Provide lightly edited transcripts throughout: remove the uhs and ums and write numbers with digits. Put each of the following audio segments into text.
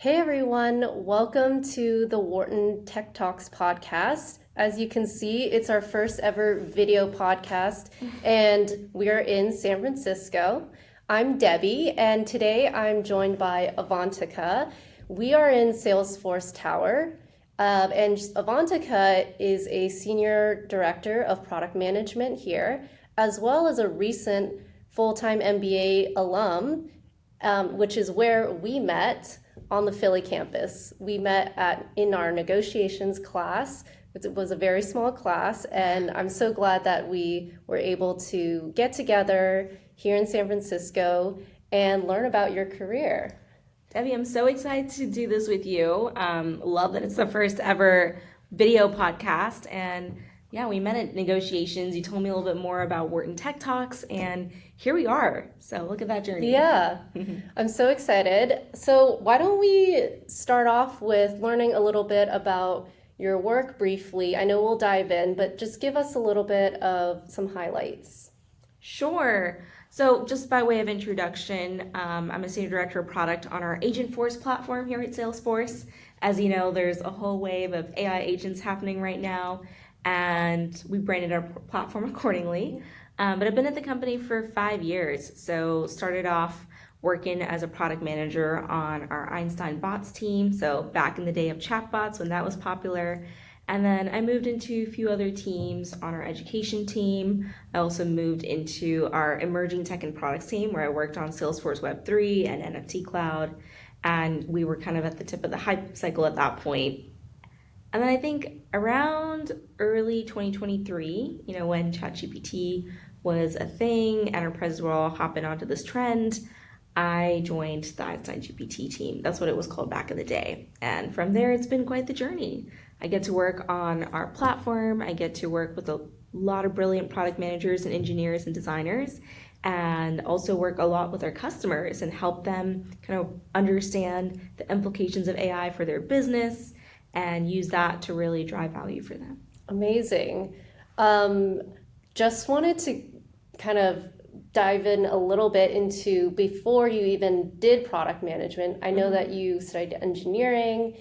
Hey everyone, welcome to the Wharton Tech Toks podcast. As you can see, it's our first ever video podcast, and we are in San Francisco. I'm Debbie, and today I'm joined by Avanthika. We are in Salesforce Tower, and Avanthika is a senior director of product management here, as well as a recent full-time MBA alum, which is where we met on the Philly campus. We met in our negotiations class. It was a very small class, and I'm so glad that we were able to get together here in San Francisco and learn about your career. Debbie, I'm so excited to do this with you. Love that it's the first ever video podcast. And yeah, we met at negotiations. You told me a little bit more about Wharton Tech Toks, and here we are. So look at that journey. Yeah, I'm so excited. So why don't we start off with learning a little bit about your work briefly? I know we'll dive in, but just give us a little bit of some highlights. Sure. So just by way of introduction, I'm a senior director of product on our Agentforce platform here at Salesforce. As you know, there's a whole wave of AI agents happening right now, and we branded our platform accordingly. But I've been at the company for 5 years. So started off working as a product manager on our Einstein bots team. So back in the day of Chatbots when that was popular. And then I moved into a few other teams on our education team. I also moved into our emerging tech and products team where I worked on Salesforce Web3 and NFT Cloud. And we were kind of at the tip of the hype cycle at that point. And then I think around early 2023, when ChatGPT was a thing, enterprises were all hopping onto this trend, I joined the Einstein GPT team. That's what it was called back in the day. And from there, it's been quite the journey. I get to work on our platform. I get to work with a lot of brilliant product managers and engineers and designers, and also work a lot with our customers and help them kind of understand the implications of AI for their business and use that to really drive value for them. Amazing. Just wanted to kind of dive in a little bit into before you even did product management. I know that you studied engineering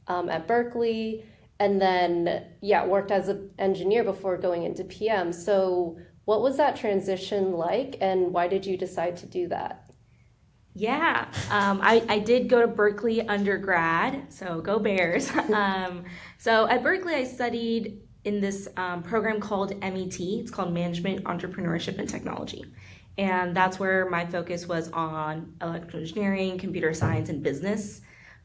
at Berkeley, and then worked as an engineer before going into PM. So what was that transition like, and why did you decide to do that? Yeah, I did go to Berkeley undergrad, so go Bears. So at Berkeley, I studied in this program called MET. It's called Management, Entrepreneurship, and Technology. And that's where my focus was on electrical engineering, computer science, and business.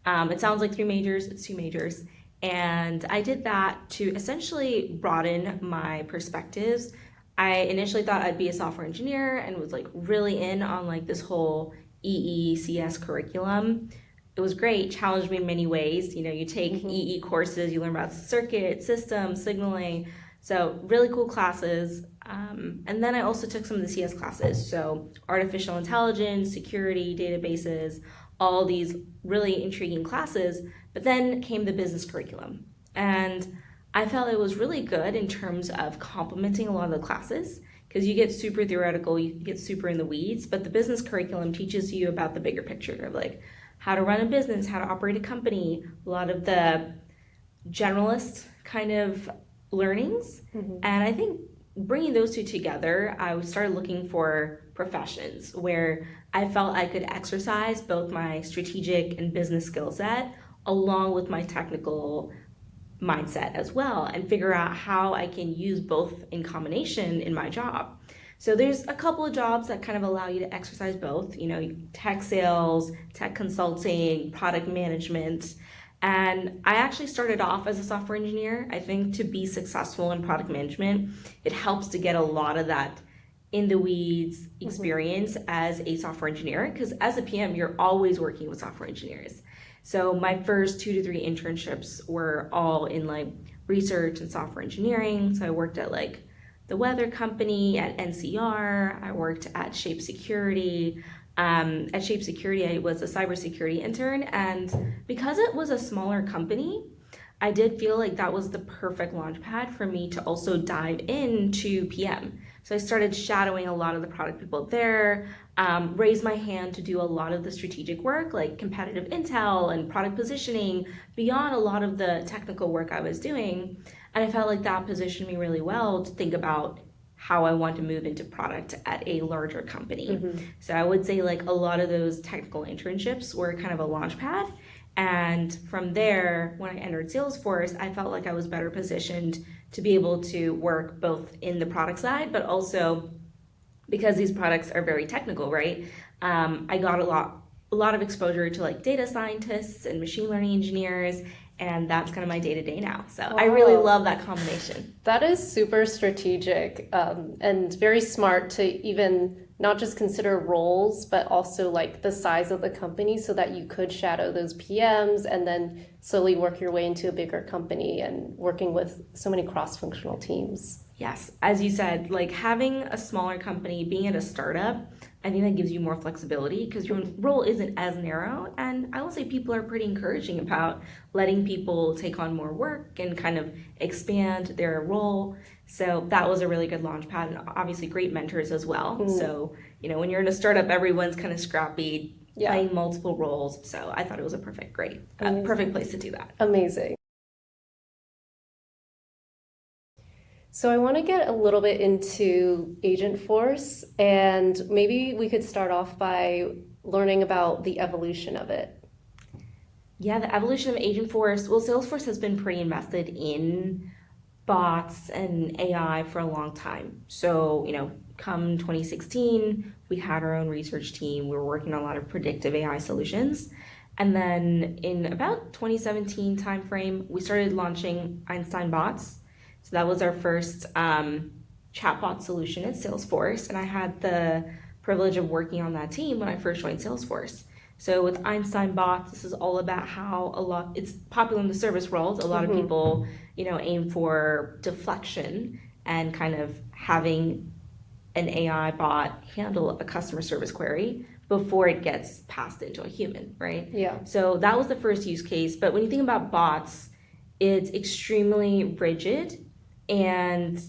It sounds like 3 majors, it's 2 majors. And I did that to essentially broaden my perspectives. I initially thought I'd be a software engineer and was really in on this whole EECS curriculum. It was great, challenged me in many ways. You take EE courses, you learn about circuit, systems, signaling. So really cool classes. And then I also took some of the CS classes. So artificial intelligence, security, databases, all these really intriguing classes. But then came the business curriculum. And I felt it was really good in terms of complementing a lot of the classes, because you get super theoretical, you get super in the weeds, but the business curriculum teaches you about the bigger picture of how to run a business, how to operate a company, a lot of the generalist kind of learnings. And I think bringing those two together, I started looking for professions where I felt I could exercise both my strategic and business skill set along with my technical mindset as well, and figure out how I can use both in combination in my job. So there's a couple of jobs that kind of allow you to exercise both, tech sales, tech consulting, product management. And I actually started off as a software engineer. I think to be successful in product management, it helps to get a lot of that in the weeds experience as a software engineer, because as a PM, you're always working with software engineers. So my first 2 to 3 internships were all in research and software engineering. So I worked at the weather company, at NCR. I worked at Shape Security. At Shape Security, I was a cybersecurity intern. And because it was a smaller company, I did feel like that was the perfect launch pad for me to also dive into PM. So I started shadowing a lot of the product people there, raised my hand to do a lot of the strategic work, like competitive intel and product positioning, beyond a lot of the technical work I was doing. And I felt like that positioned me really well to think about how I want to move into product at a larger company. So I would say like a lot of those technical internships were kind of a launch pad. And from there, when I entered Salesforce, I felt like I was better positioned to be able to work both in the product side, but also because these products are very technical, right? I got a lot of exposure to like data scientists and machine learning engineers, and that's kind of my day-to-day now. So I really love that combination. That is super strategic, and very smart to even not just consider roles, but also like the size of the company so that you could shadow those PMs and then slowly work your way into a bigger company and working with so many cross-functional teams. Yes, as you said, like having a smaller company, being at a startup, I think that gives you more flexibility because your role isn't as narrow. And I will say people are pretty encouraging about letting people take on more work and kind of expand their role. So that was a really good launch pad, and obviously great mentors as well. So, when you're in a startup, everyone's kind of scrappy, playing multiple roles. So I thought it was a perfect place to do that. Amazing. So I want to get a little bit into Agentforce, and maybe we could start off by learning about the evolution of it. Yeah, the evolution of Agentforce. Well, Salesforce has been pretty invested in bots and AI for a long time. So, come 2016, we had our own research team. We were working on a lot of predictive AI solutions. And then in about 2017 timeframe, we started launching Einstein bots. So that was our first chatbot solution at Salesforce. And I had the privilege of working on that team when I first joined Salesforce. So with Einstein bots, this is all about how it's popular in the service world. A lot of people, aim for deflection and kind of having an AI bot handle a customer service query before it gets passed into a human, right? Yeah. So that was the first use case. But when you think about bots, it's extremely rigid. And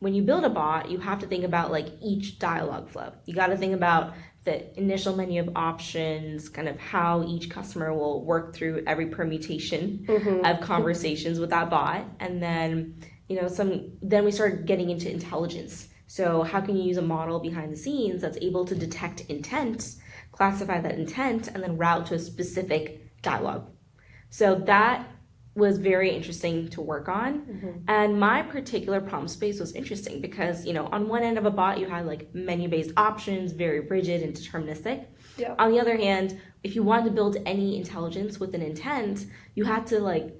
when you build a bot, you have to think about like each dialogue flow. You got to think about the initial menu of options, kind of how each customer will work through every permutation of conversations with that bot. And then, then we started getting into intelligence. So how can you use a model behind the scenes that's able to detect intent, classify that intent, and then route to a specific dialogue? So that was very interesting to work on. And my particular problem space was interesting because, on one end of a bot, you had like menu-based options, very rigid and deterministic. Yeah. On the other hand, if you wanted to build any intelligence with an intent, you had to like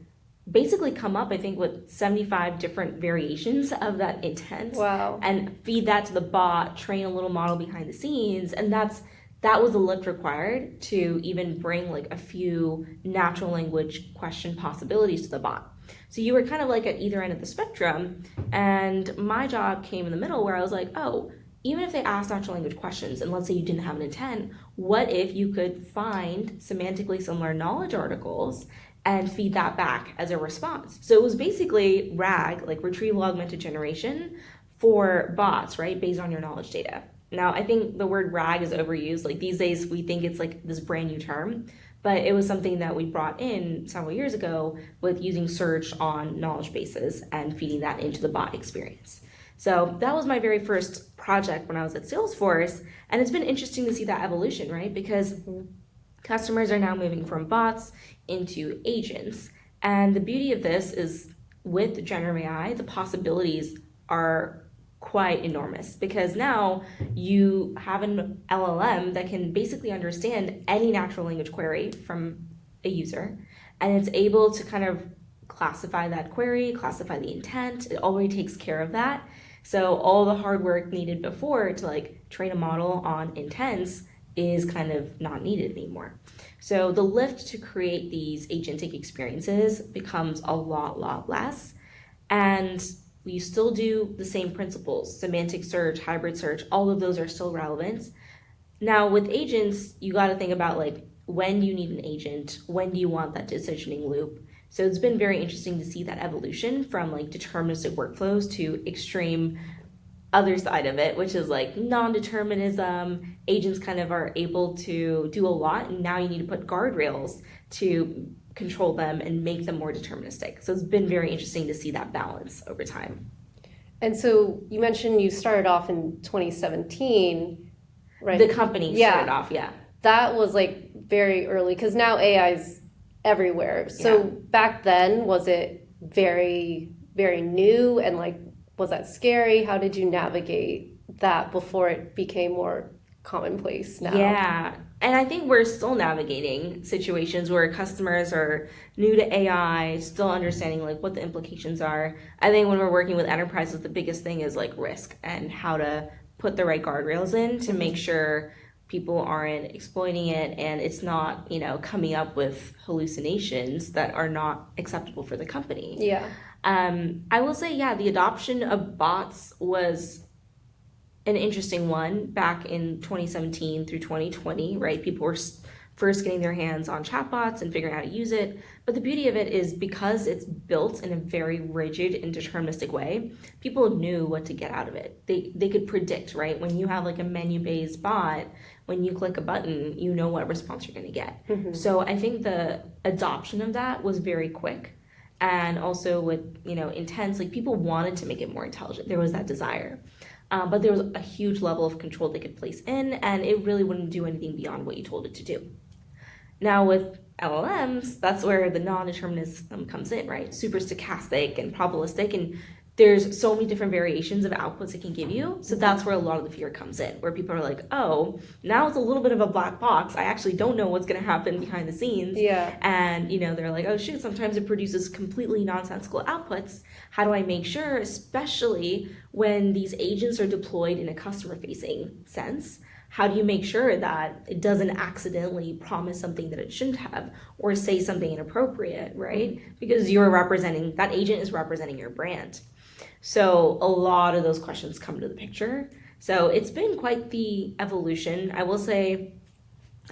basically come up, I think, with 75 different variations of that intent. Wow. And feed that to the bot, train a little model behind the scenes. And that was the lift required to even bring like a few natural language question possibilities to the bot. So you were kind of like at either end of the spectrum, and my job came in the middle where I was like, oh, even if they asked natural language questions and let's say you didn't have an intent, what if you could find semantically similar knowledge articles and feed that back as a response? So it was basically RAG, like retrieval augmented generation, for bots, right, based on your knowledge data. Now, I think the word RAG is overused. Like these days, we think it's like this brand new term, but it was something that we brought in several years ago with using search on knowledge bases and feeding that into the bot experience. So that was my very first project when I was at Salesforce, and it's been interesting to see that evolution, right? Because customers are now moving from bots into agents, and the beauty of this is with generative AI, the possibilities are quite enormous because now you have an LLM that can basically understand any natural language query from a user, and it's able to kind of classify that query, classify the intent. It already takes care of that. So all the hard work needed before to like train a model on intents is kind of not needed anymore. So the lift to create these agentic experiences becomes a lot less, and we still do the same principles, semantic search, hybrid search, all of those are still relevant. Now with agents, you got to think about like when you need an agent, when do you want that decisioning loop? So it's been very interesting to see that evolution from like deterministic workflows to extreme other side of it, which is like non-determinism. Agents kind of are able to do a lot, and now you need to put guardrails to control them and make them more deterministic. So it's been very interesting to see that balance over time. And so you mentioned you started off in 2017, right? The company started off, yeah. That was like very early because now AI is everywhere. So back then, was it very, very new, and like, was that scary? How did you navigate that before it became more commonplace now? Yeah. And I think we're still navigating situations where customers are new to AI, still understanding like what the implications are. I think when we're working with enterprises, the biggest thing is like risk and how to put the right guardrails in to make sure people aren't exploiting it and it's not, coming up with hallucinations that are not acceptable for the company. Yeah. I will say, the adoption of bots was an interesting one back in 2017 through 2020, right? People were first getting their hands on chatbots and figuring out how to use it. But the beauty of it is because it's built in a very rigid and deterministic way, people knew what to get out of it. They could predict, right? When you have like a menu-based bot, when you click a button, you know what response you're going to get. So I think the adoption of that was very quick. And also with, intense, like people wanted to make it more intelligent. There was that desire. But there was a huge level of control they could place in, and it really wouldn't do anything beyond what you told it to do. Now with LLMs, that's where the non-determinism comes in, right? Super stochastic and probabilistic, and there's so many different variations of outputs it can give you. So that's where a lot of the fear comes in, where people are like, oh, now it's a little bit of a black box. I actually don't know what's going to happen behind the scenes. Yeah. And, they're like, oh, shoot, sometimes it produces completely nonsensical outputs. How do I make sure, especially when these agents are deployed in a customer-facing sense, how do you make sure that it doesn't accidentally promise something that it shouldn't have or say something inappropriate, right? Because that agent is representing your brand. So a lot of those questions come to the picture. So it's been quite the evolution. I will say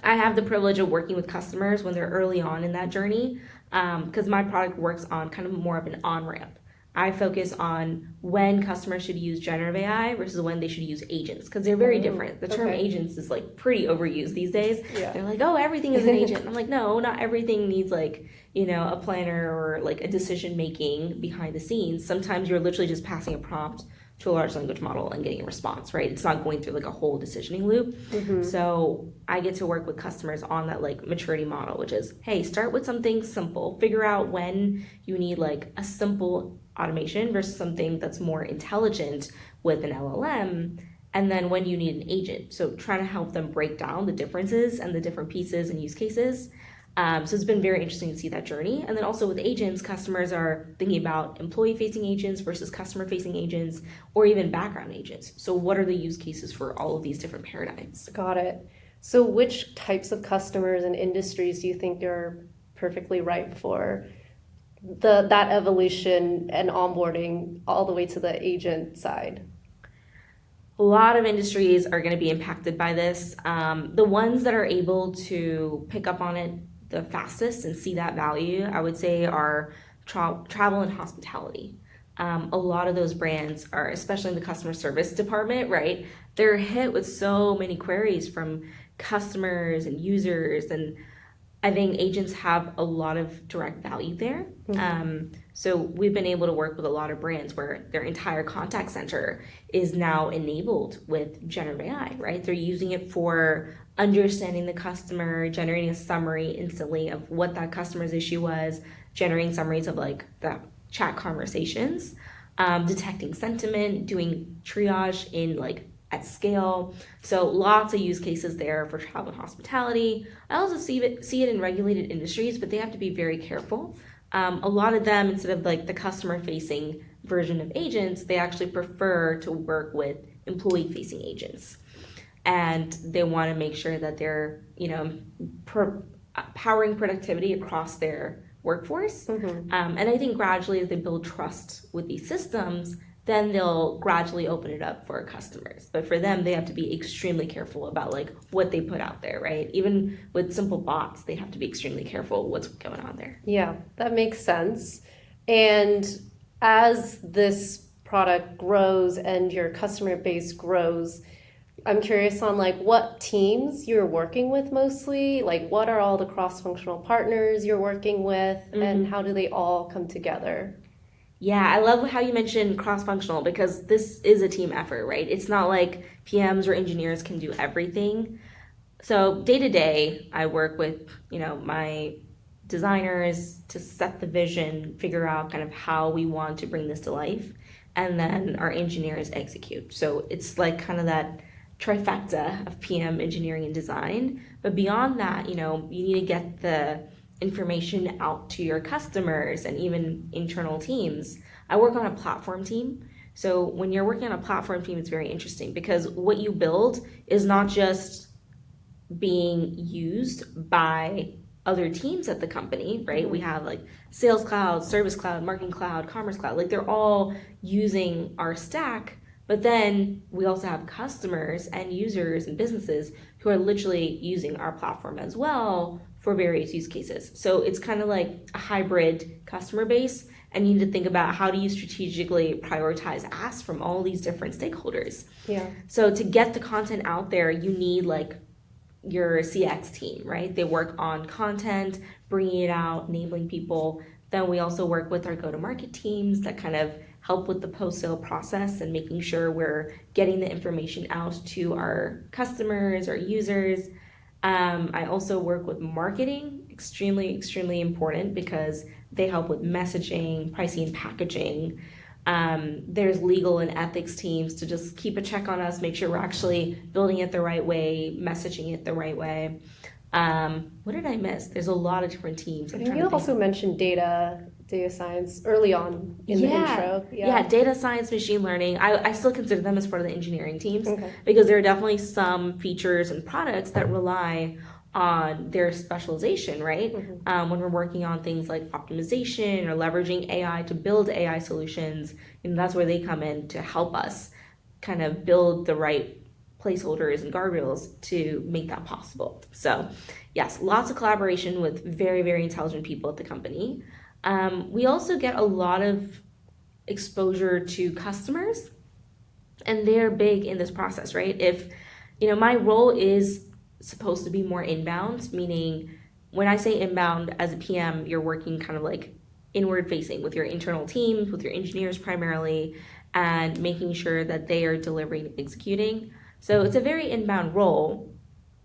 I have the privilege of working with customers when they're early on in that journey because my product works on kind of more of an on-ramp. I focus on when customers should use generative AI versus when they should use agents because they're very different. The term agents is like pretty overused these days. Yeah. They're like, oh, everything is an agent. I'm like, no, not everything needs like, a planner or like a decision making behind the scenes. Sometimes you're literally just passing a prompt to a large language model and getting a response, right? It's not going through like a whole decisioning loop. So I get to work with customers on that like maturity model, which is, hey, start with something simple. Figure out when you need like a simple automation versus something that's more intelligent with an LLM, and then when you need an agent. So trying to help them break down the differences and the different pieces and use cases. So it's been very interesting to see that journey. And then also with agents, customers are thinking about employee-facing agents versus customer-facing agents, or even background agents. So what are the use cases for all of these different paradigms? Got it. So which types of customers and industries do you think are perfectly ripe for that evolution and onboarding all the way to the agent side? A lot of industries are going to be impacted by this. The ones that are able to pick up on it the fastest and see that value, I would say, are travel and hospitality. A lot of those brands are, especially in the customer service department, right? They're hit with so many queries from customers and users, and I think agents have a lot of direct value there. So we've been able to work with a lot of brands where their entire contact center is now enabled with generative AI, right? They're using it for understanding the customer, generating a summary instantly of what that customer's issue was, generating summaries of like the chat conversations, detecting sentiment, doing triage in like at scale. So lots of use cases there for travel and hospitality. I also see it in regulated industries, but they have to be very careful. A lot of them, instead of like the customer facing version of agents, they actually prefer to work with employee facing agents. And they want to make sure that they're, powering productivity across their workforce. And I think gradually as they build trust with these systems, then they'll gradually open it up for customers. But for them, they have to be extremely careful about like what they put out there, right? Even with simple bots, they have to be extremely careful what's going on there. Yeah, that makes sense. And as this product grows and your customer base grows, I'm curious on like what teams you're working with mostly, like what are all the cross-functional partners you're working with, and how do they all come together? Yeah, I love how you mentioned cross-functional because this is a team effort, right? It's not like PMs or engineers can do everything. So day to day, I work with, my designers to set the vision, figure out kind of how we want to bring this to life, and then our engineers execute. So it's like kind of that trifecta of PM, engineering, and design. But beyond that, you need to get the information out to your customers and even internal teams. I work on a platform team. So when you're working on a platform team, it's very interesting because what you build is not just being used by other teams at the company, right? We have like Sales Cloud, Service Cloud, Marketing Cloud, Commerce Cloud, like they're all using our stack. But then we also have customers and users and businesses who are literally using our platform as well for various use cases. So it's kind of like a hybrid customer base, and you need to think about how do you strategically prioritize asks from all these different stakeholders. Yeah. So to get the content out there, you need like your CX team, right? They work on content, bringing it out, enabling people. Then we also work with our go-to-market teams that kind of help with the post-sale process and making sure we're getting the information out to our customers, our users. I also work with marketing, extremely, extremely important because they help with messaging, pricing, and packaging. There's legal and ethics teams to just keep a check on us, make sure we're actually building it the right way, messaging it the right way. What did I miss? There's a lot of different teams. And you also mentioned data science early on in the intro. Yeah, data science, machine learning. I still consider them as part of the engineering teams because there are definitely some features and products that rely on their specialization, right? When we're working on things like optimization or leveraging AI to build AI solutions, that's where they come in to help us kind of build the right placeholders and guardrails to make that possible. So yes, lots of collaboration with very, very intelligent people at the company. We also get a lot of exposure to customers, and they're big in this process, right? If, my role is supposed to be more inbound, meaning when I say inbound as a PM, you're working kind of like inward facing with your internal teams, with your engineers primarily, and making sure that they are delivering and executing. So it's a very inbound role,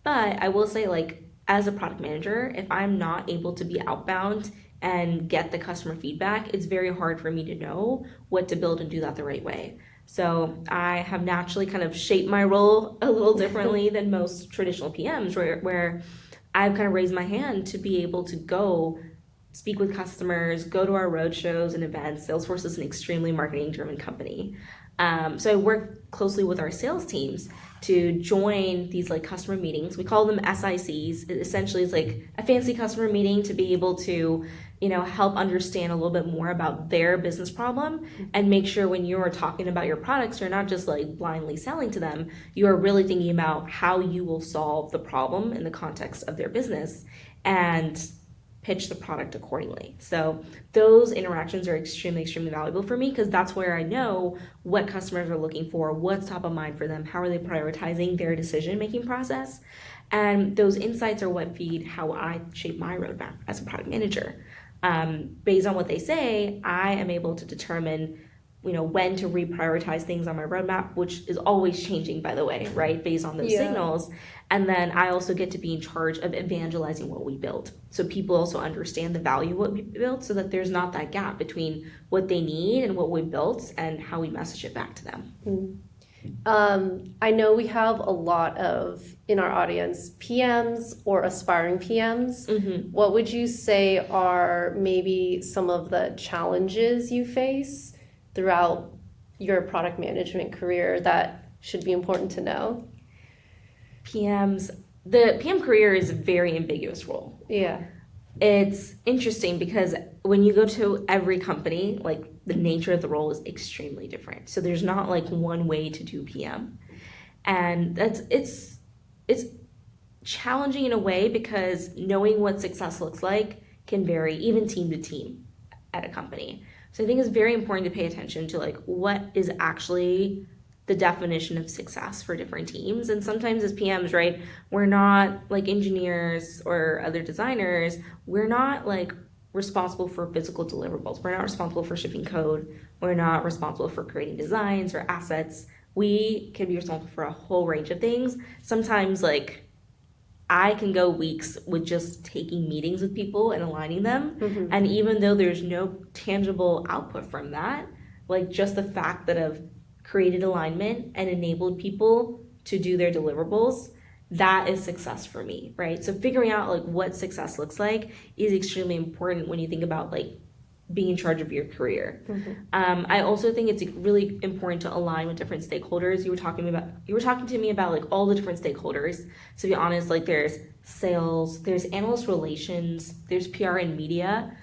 but I will say like as a product manager, if I'm not able to be outbound and get the customer feedback, it's very hard for me to know what to build and do that the right way. So I have naturally kind of shaped my role a little differently than most traditional PMs, where I've kind of raised my hand to be able to go speak with customers, go to our roadshows and events. Salesforce is an extremely marketing-driven company. So I work closely with our sales teams to join these like customer meetings. We call them SICs. It essentially is like a fancy customer meeting to be able to, help understand a little bit more about their business problem and make sure when you're talking about your products, you're not just like blindly selling to them. You are really thinking about how you will solve the problem in the context of their business and pitch the product accordingly. So those interactions are extremely, extremely valuable for me because that's where I know what customers are looking for, what's top of mind for them, how are they prioritizing their decision-making process. And those insights are what feed how I shape my roadmap as a product manager. Based on what they say, I am able to determine when to reprioritize things on my roadmap, which is always changing, by the way, right? Based on those signals. And then I also get to be in charge of evangelizing what we build. So people also understand the value of what we built so that there's not that gap between what they need and what we built and how we message it back to them. I know we have a lot of, in our audience, PMs or aspiring PMs. What would you say are maybe some of the challenges you face throughout your product management career that should be important to know? The PM career is a very ambiguous role. Yeah. It's interesting because when you go to every company, like the nature of the role is extremely different. So there's not like one way to do PM. And it's challenging in a way because knowing what success looks like can vary even team to team at a company. So I think it's very important to pay attention to like what is actually the definition of success for different teams. And sometimes as PMs, right, we're not like engineers or other designers, we're not like responsible for physical deliverables. We're not responsible for shipping code. We're not responsible for creating designs or assets. We can be responsible for a whole range of things. Sometimes like I can go weeks with just taking meetings with people and aligning them. And even though there's no tangible output from that, like just the fact that I've created alignment and enabled people to do their deliverables, that is success for me, right? So figuring out like what success looks like is extremely important when you think about like being in charge of your career. I also think it's really important to align with different stakeholders. You were talking to me about like all the different stakeholders. To be honest, like there's sales, there's analyst relations, there's PR and media.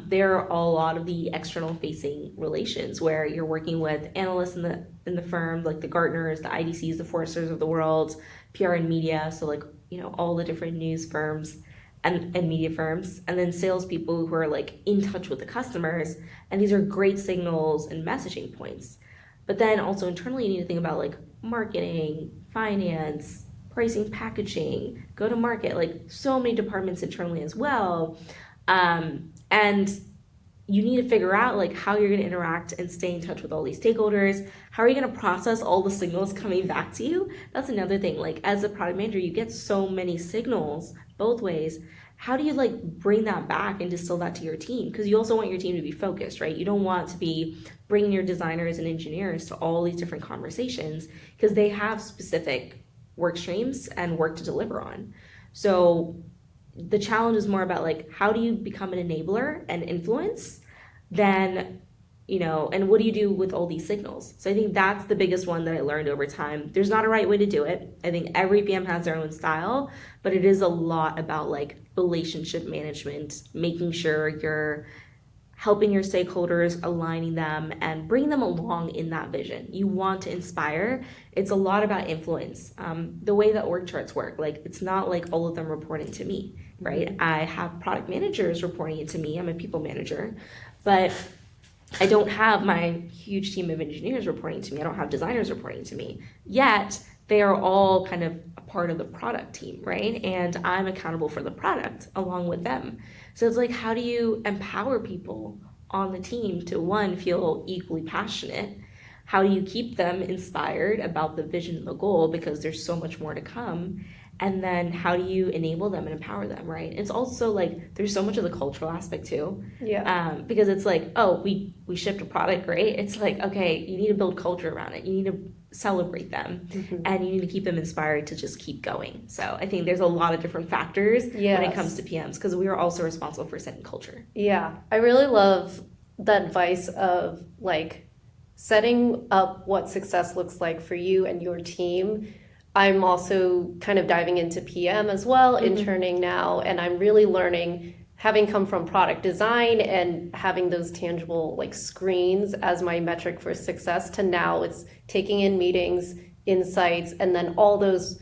There are a lot of the external facing relations where you're working with analysts in the firm, like the Gartners, the IDCs, the Forresters of the world, PR and media. So like, you know, all the different news firms and media firms, and then salespeople who are like in touch with the customers. And these are great signals and messaging points. But then also internally, you need to think about like marketing, finance, pricing, packaging, go to market, like so many departments internally as well. And you need to figure out like how you're going to interact and stay in touch with all these stakeholders. How are you going to process all the signals coming back to you? That's another thing. Like as a product manager, you get so many signals both ways. How do you like bring that back and distill that to your team? Because you also want your team to be focused, right? You don't want to be bringing your designers and engineers to all these different conversations because they have specific work streams and work to deliver on. So the challenge is more about like how do you become an enabler and influence than, you know, and what do you do with all these signals? So I think that's the biggest one that I learned over time. There's not a right way to do it. I think every PM has their own style, but it is a lot about like relationship management, making sure you're helping your stakeholders, aligning them, and bring them along in that vision. You want to inspire. It's a lot about influence. The way that org charts work, like it's not like all of them reporting to me, right? I have product managers reporting it to me. I'm a people manager, but I don't have my huge team of engineers reporting to me. I don't have designers reporting to me. Yet they are all kind of a part of the product team, right? And I'm accountable for the product along with them. So it's like, how do you empower people on the team to, one, feel equally passionate? How do you keep them inspired about the vision and the goal because there's so much more to come? And then how do you enable them and empower them, right? It's also like there's so much of the cultural aspect too. Because it's like, oh, we shipped a product, great. It's like, okay, you need to build culture around it. You need to celebrate them and you need to keep them inspired to just keep going. So I think there's a lot of different factors when it comes to PMs because we are also responsible for setting culture. Yeah, I really love that advice of like setting up what success looks like for you and your team. I'm also kind of diving into PM as well, interning now, and I'm really learning, having come from product design and having those tangible like screens as my metric for success, to now it's taking in meetings, insights, and then all those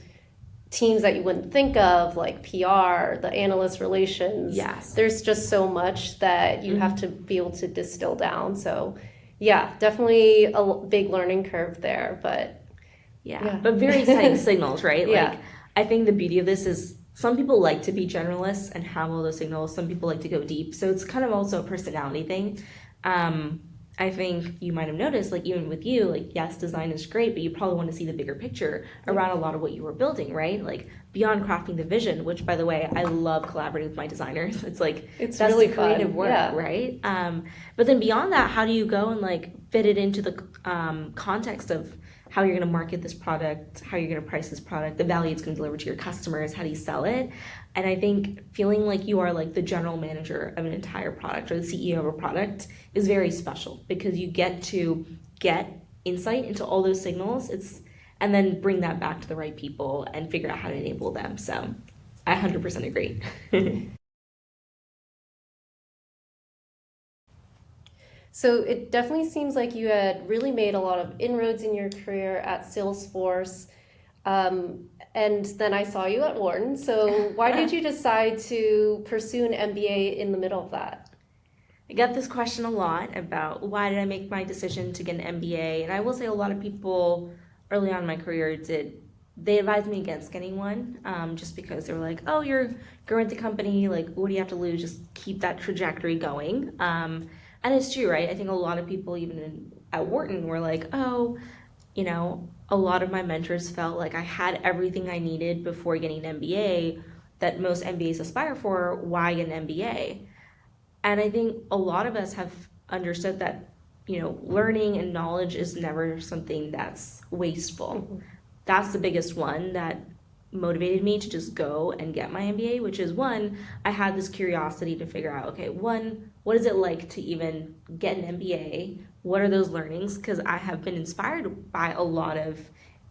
teams that you wouldn't think of, like PR, the analyst relations. Yes. There's just so much that you have to be able to distill down. So yeah, definitely a big learning curve there, but yeah. But very exciting signals, right? Yeah. Like I think the beauty of this is some people like to be generalists and have all those signals. Some people like to go deep. So it's kind of also a personality thing. I think you might have noticed, like even with you, like yes, design is great, but you probably want to see the bigger picture around a lot of what you were building, right? Like beyond crafting the vision, which by the way, I love collaborating with my designers. It's like, it's that's really the creative fun. work, right? But then beyond that, how do you go and like fit it into the context of how you're going to market this product, how you're going to price this product, the value it's going to deliver to your customers, how do you sell it? And I think feeling like you are like the general manager of an entire product or the CEO of a product is very special because you get to get insight into all those signals and then bring that back to the right people and figure out how to enable them. So I 100% agree. So it definitely seems like you had really made a lot of inroads in your career at Salesforce. And then I saw you at Wharton. So why did you decide to pursue an MBA in the middle of that? I get this question a lot about why did I make my decision to get an MBA, and I will say a lot of people early on in my career they advised me against getting one, just because they were like, oh, you're growing the company, like what do you have to lose? Just keep that trajectory going. And it's true, right? I think a lot of people even at Wharton were like, oh, a lot of my mentors felt like I had everything I needed before getting an MBA that most MBAs aspire for. Why get an MBA? And I think a lot of us have understood that, learning and knowledge is never something that's wasteful. That's the biggest one that motivated me to just go and get my MBA, which is one, I had this curiosity to figure out, okay, one, what is it like to even get an MBA? What are those learnings? Because I have been inspired by a lot of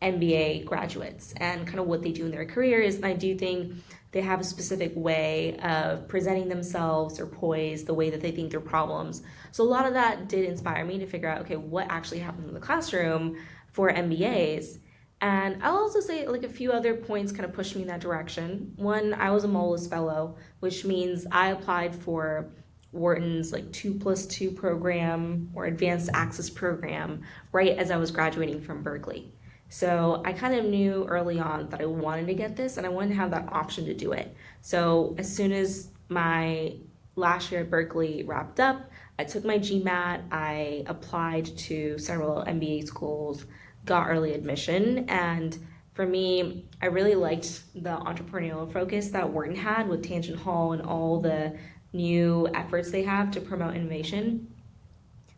MBA graduates and kind of what they do in their careers. And I do think they have a specific way of presenting themselves or poise, the way that they think their problems. So a lot of that did inspire me to figure out, okay, what actually happens in the classroom for MBAs. And I'll also say like a few other points kind of pushed me in that direction. One, I was a MOLAS fellow, which means I applied for Wharton's like 2+2 program or advanced access program right as I was graduating from Berkeley. So I kind of knew early on that I wanted to get this and I wanted to have that option to do it. So as soon as my last year at Berkeley wrapped up, I took my GMAT, I applied to several MBA schools, got early admission, and for me, I really liked the entrepreneurial focus that Wharton had with Tangent Hall and all the new efforts they have to promote innovation.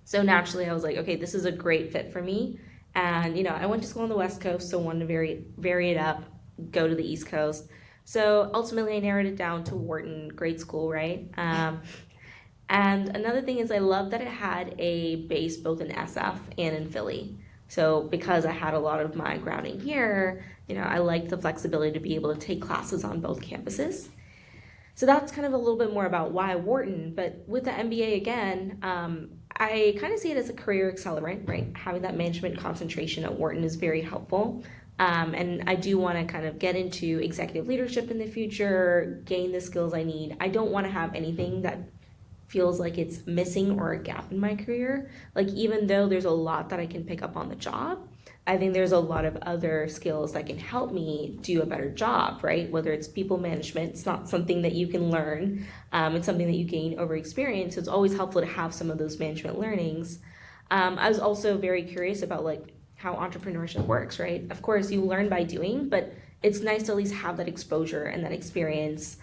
So naturally, I was like, okay, this is a great fit for me. And I went to school on the West Coast, so wanted to vary it up, go to the East Coast. So ultimately, I narrowed it down to Wharton, great school, right? And another thing is I love that it had a base both in SF and in Philly. So because I had a lot of my grounding here, I liked the flexibility to be able to take classes on both campuses. So that's kind of a little bit more about why Wharton. But with the MBA again, I kind of see it as a career accelerant, right? Having that management concentration at Wharton is very helpful. And I do want to kind of get into executive leadership in the future, gain the skills I need. I don't want to have anything that feels like it's missing or a gap in my career. Like even though there's a lot that I can pick up on the job, I think there's a lot of other skills that can help me do a better job, right? Whether it's people management, it's not something that you can learn. It's something that you gain over experience. So it's always helpful to have some of those management learnings. I was also very curious about like how entrepreneurship works, right? Of course, you learn by doing, but it's nice to at least have that exposure and that experience.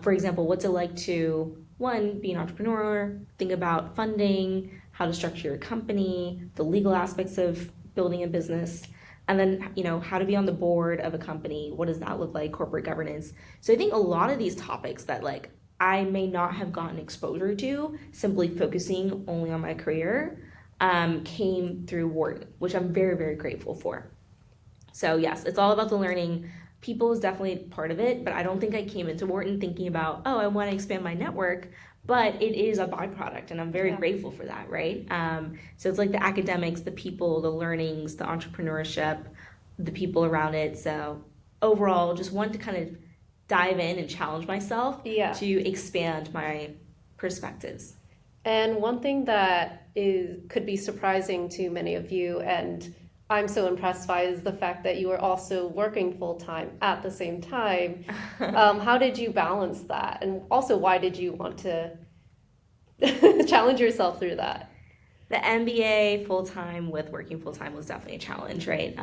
For example, what's it like to, one, be an entrepreneur, think about funding, how to structure your company, the legal aspects of building a business, and then how to be on the board of a company. What does that look like? Corporate governance. So I think a lot of these topics that like I may not have gotten exposure to simply focusing only on my career came through Wharton, which I'm very, very grateful for. So yes, it's all about the learning. People is definitely part of it, but I don't think I came into Wharton thinking about, oh, I want to expand my network, but it is a byproduct, and I'm very grateful for that, right? So it's like the academics, the people, the learnings, the entrepreneurship, the people around it. So overall, just want to kind of dive in and challenge myself to expand my perspectives. And one thing that could be surprising to many of you, and I'm so impressed by, is the fact that you are also working full-time at the same time. How did you balance that? And also, why did you want to challenge yourself through that? The MBA full-time with working full-time was definitely a challenge, right?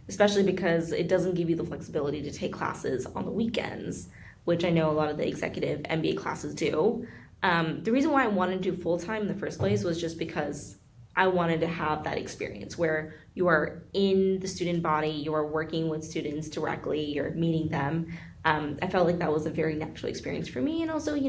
Especially because it doesn't give you the flexibility to take classes on the weekends, which I know a lot of the executive MBA classes do. The reason why I wanted to do full-time in the first place was just because I wanted to have that experience where you are in the student body, you are working with students directly, you're meeting them. I felt like that was a very natural experience for me, and also,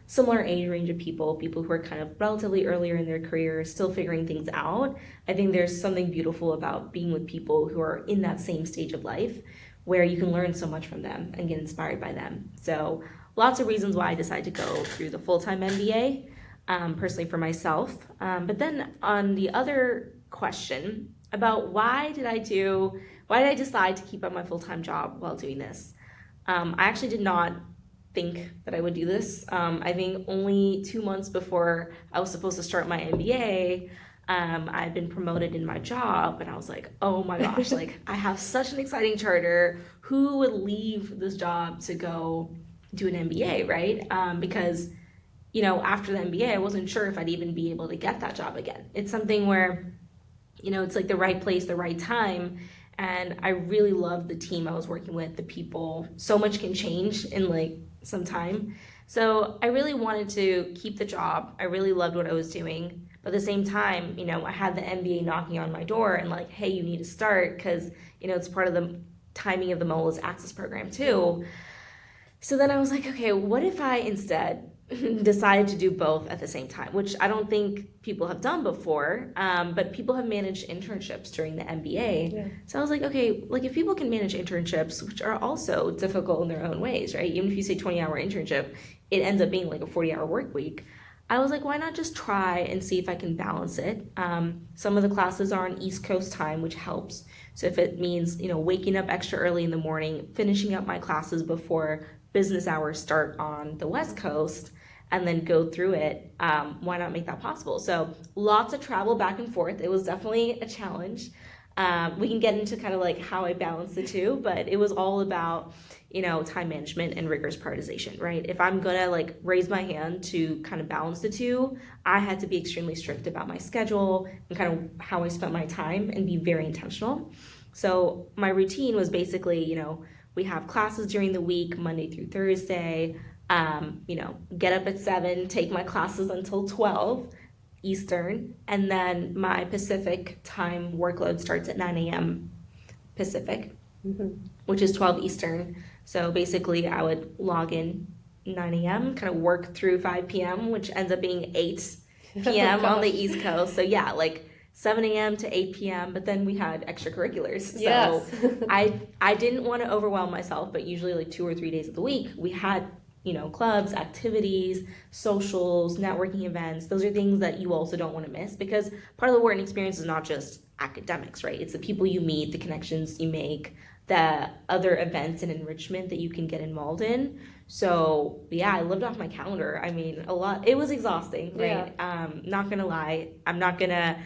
similar age range of people who are kind of relatively earlier in their career, still figuring things out. I think there's something beautiful about being with people who are in that same stage of life where you can learn so much from them and get inspired by them. So lots of reasons why I decided to go through the full-time MBA. Personally for myself. But then on the other question about why did I decide to keep up my full-time job while doing this? I actually did not think that I would do this. I think only 2 months before I was supposed to start my MBA, I'd been promoted in my job, and I was like, oh my gosh, like I have such an exciting charter. Who would leave this job to go do an MBA, right? Because, after the MBA, I wasn't sure if I'd even be able to get that job again. It's something where, it's like the right place, the right time. And I really loved the team I was working with, the people. So much can change in like some time. So I really wanted to keep the job. I really loved what I was doing. But at the same time, I had the MBA knocking on my door and like, hey, you need to start because, it's part of the timing of the MOLA's Access program too. So then I was like, okay, what if I instead decided to do both at the same time, which I don't think people have done before, but people have managed internships during the MBA. Yeah. So I was like, okay, like if people can manage internships, which are also difficult in their own ways, right? Even if you say 20-hour internship, it ends up being like a 40-hour work week. I was like, why not just try and see if I can balance it? Some of the classes are on East Coast time, which helps. So if it means, waking up extra early in the morning, finishing up my classes before business hours start on the West Coast, and then go through it, why not make that possible? So lots of travel back and forth. It was definitely a challenge. We can get into kind of like how I balance the two, but it was all about, time management and rigorous prioritization, right? If I'm gonna like raise my hand to kind of balance the two, I had to be extremely strict about my schedule and kind of how I spent my time and be very intentional. So my routine was basically, we have classes during the week, Monday through Thursday, get up at 7, take my classes until 12 Eastern, and then my Pacific time workload starts at 9 a.m. Pacific, which is 12 Eastern. So basically I would log in 9 a.m., kind of work through 5 p.m., which ends up being 8 p.m. on the East Coast. So yeah, like 7 a.m. to 8 p.m., but then we had extracurriculars. Yes. So I didn't want to overwhelm myself, but usually like 2 or 3 days of the week, we had, clubs, activities, socials, networking events. Those are things that you also don't want to miss because part of the Wharton experience is not just academics, right? It's the people you meet, the connections you make, the other events and enrichment that you can get involved in. So yeah, I lived off my calendar. I mean, a lot. It was exhausting, right? Yeah. Not gonna lie. I'm not gonna,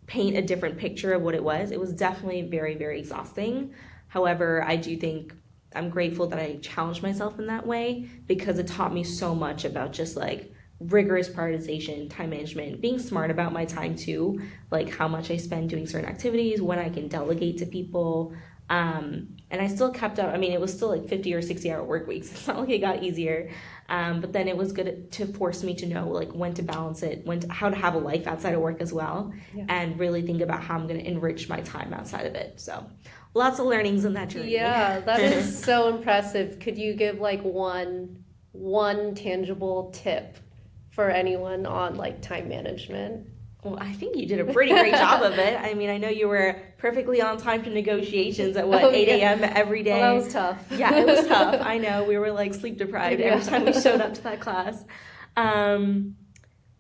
paint a different picture of what it was. It was definitely very, very exhausting. However, I do think I'm grateful that I challenged myself in that way because it taught me so much about just like rigorous prioritization, time management, being smart about my time too, like how much I spend doing certain activities, when I can delegate to people. And I still kept up. I mean, it was still like 50 or 60-hour work weeks. It's not like it got easier. But then it was good to force me to know like when to balance it, how to have a life outside of work as well, and really think about how I'm going to enrich my time outside of it. So lots of learnings in that journey. Yeah, that is so impressive. Could you give like one tangible tip for anyone on like time management? Well, I think you did a pretty great job of it. I mean, I know you were perfectly on time to negotiations at 8 a.m. every day. Well, that was tough. Yeah, it was tough. I know. We were like sleep deprived every time we showed up to that class.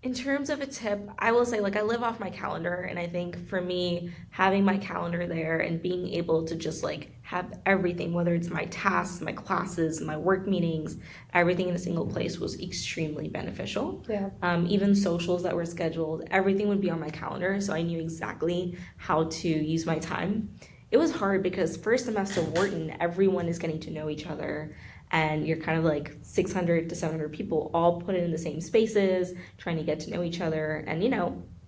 In terms of a tip, I will say like I live off my calendar, and I think for me, having my calendar there and being able to just like have everything, whether it's my tasks, my classes, my work meetings, everything in a single place was extremely beneficial. Yeah. Even socials that were scheduled, everything would be on my calendar, so I knew exactly how to use my time. It was hard because first semester Wharton, everyone is getting to know each other, and you're kind of like 600 to 700 people all put in the same spaces, trying to get to know each other. And,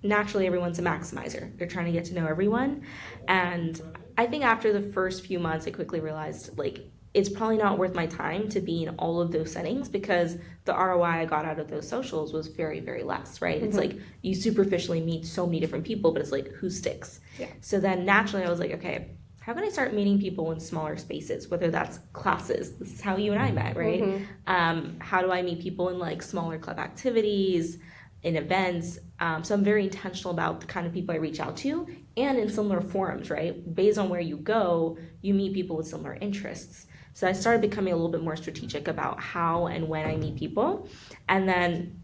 naturally everyone's a maximizer. They're trying to get to know everyone. And I think after the first few months, I quickly realized like, it's probably not worth my time to be in all of those settings because the ROI I got out of those socials was very, very less, right? Mm-hmm. It's like you superficially meet so many different people, but it's like, who sticks? Yeah. So then naturally I was like, okay, how can I start meeting people in smaller spaces, whether that's classes? This is how you and I met, right? Mm-hmm. How do I meet people in like smaller club activities, in events? So I'm very intentional about the kind of people I reach out to and in similar forums, right? Based on where you go, you meet people with similar interests. So I started becoming a little bit more strategic about how and when I meet people. And then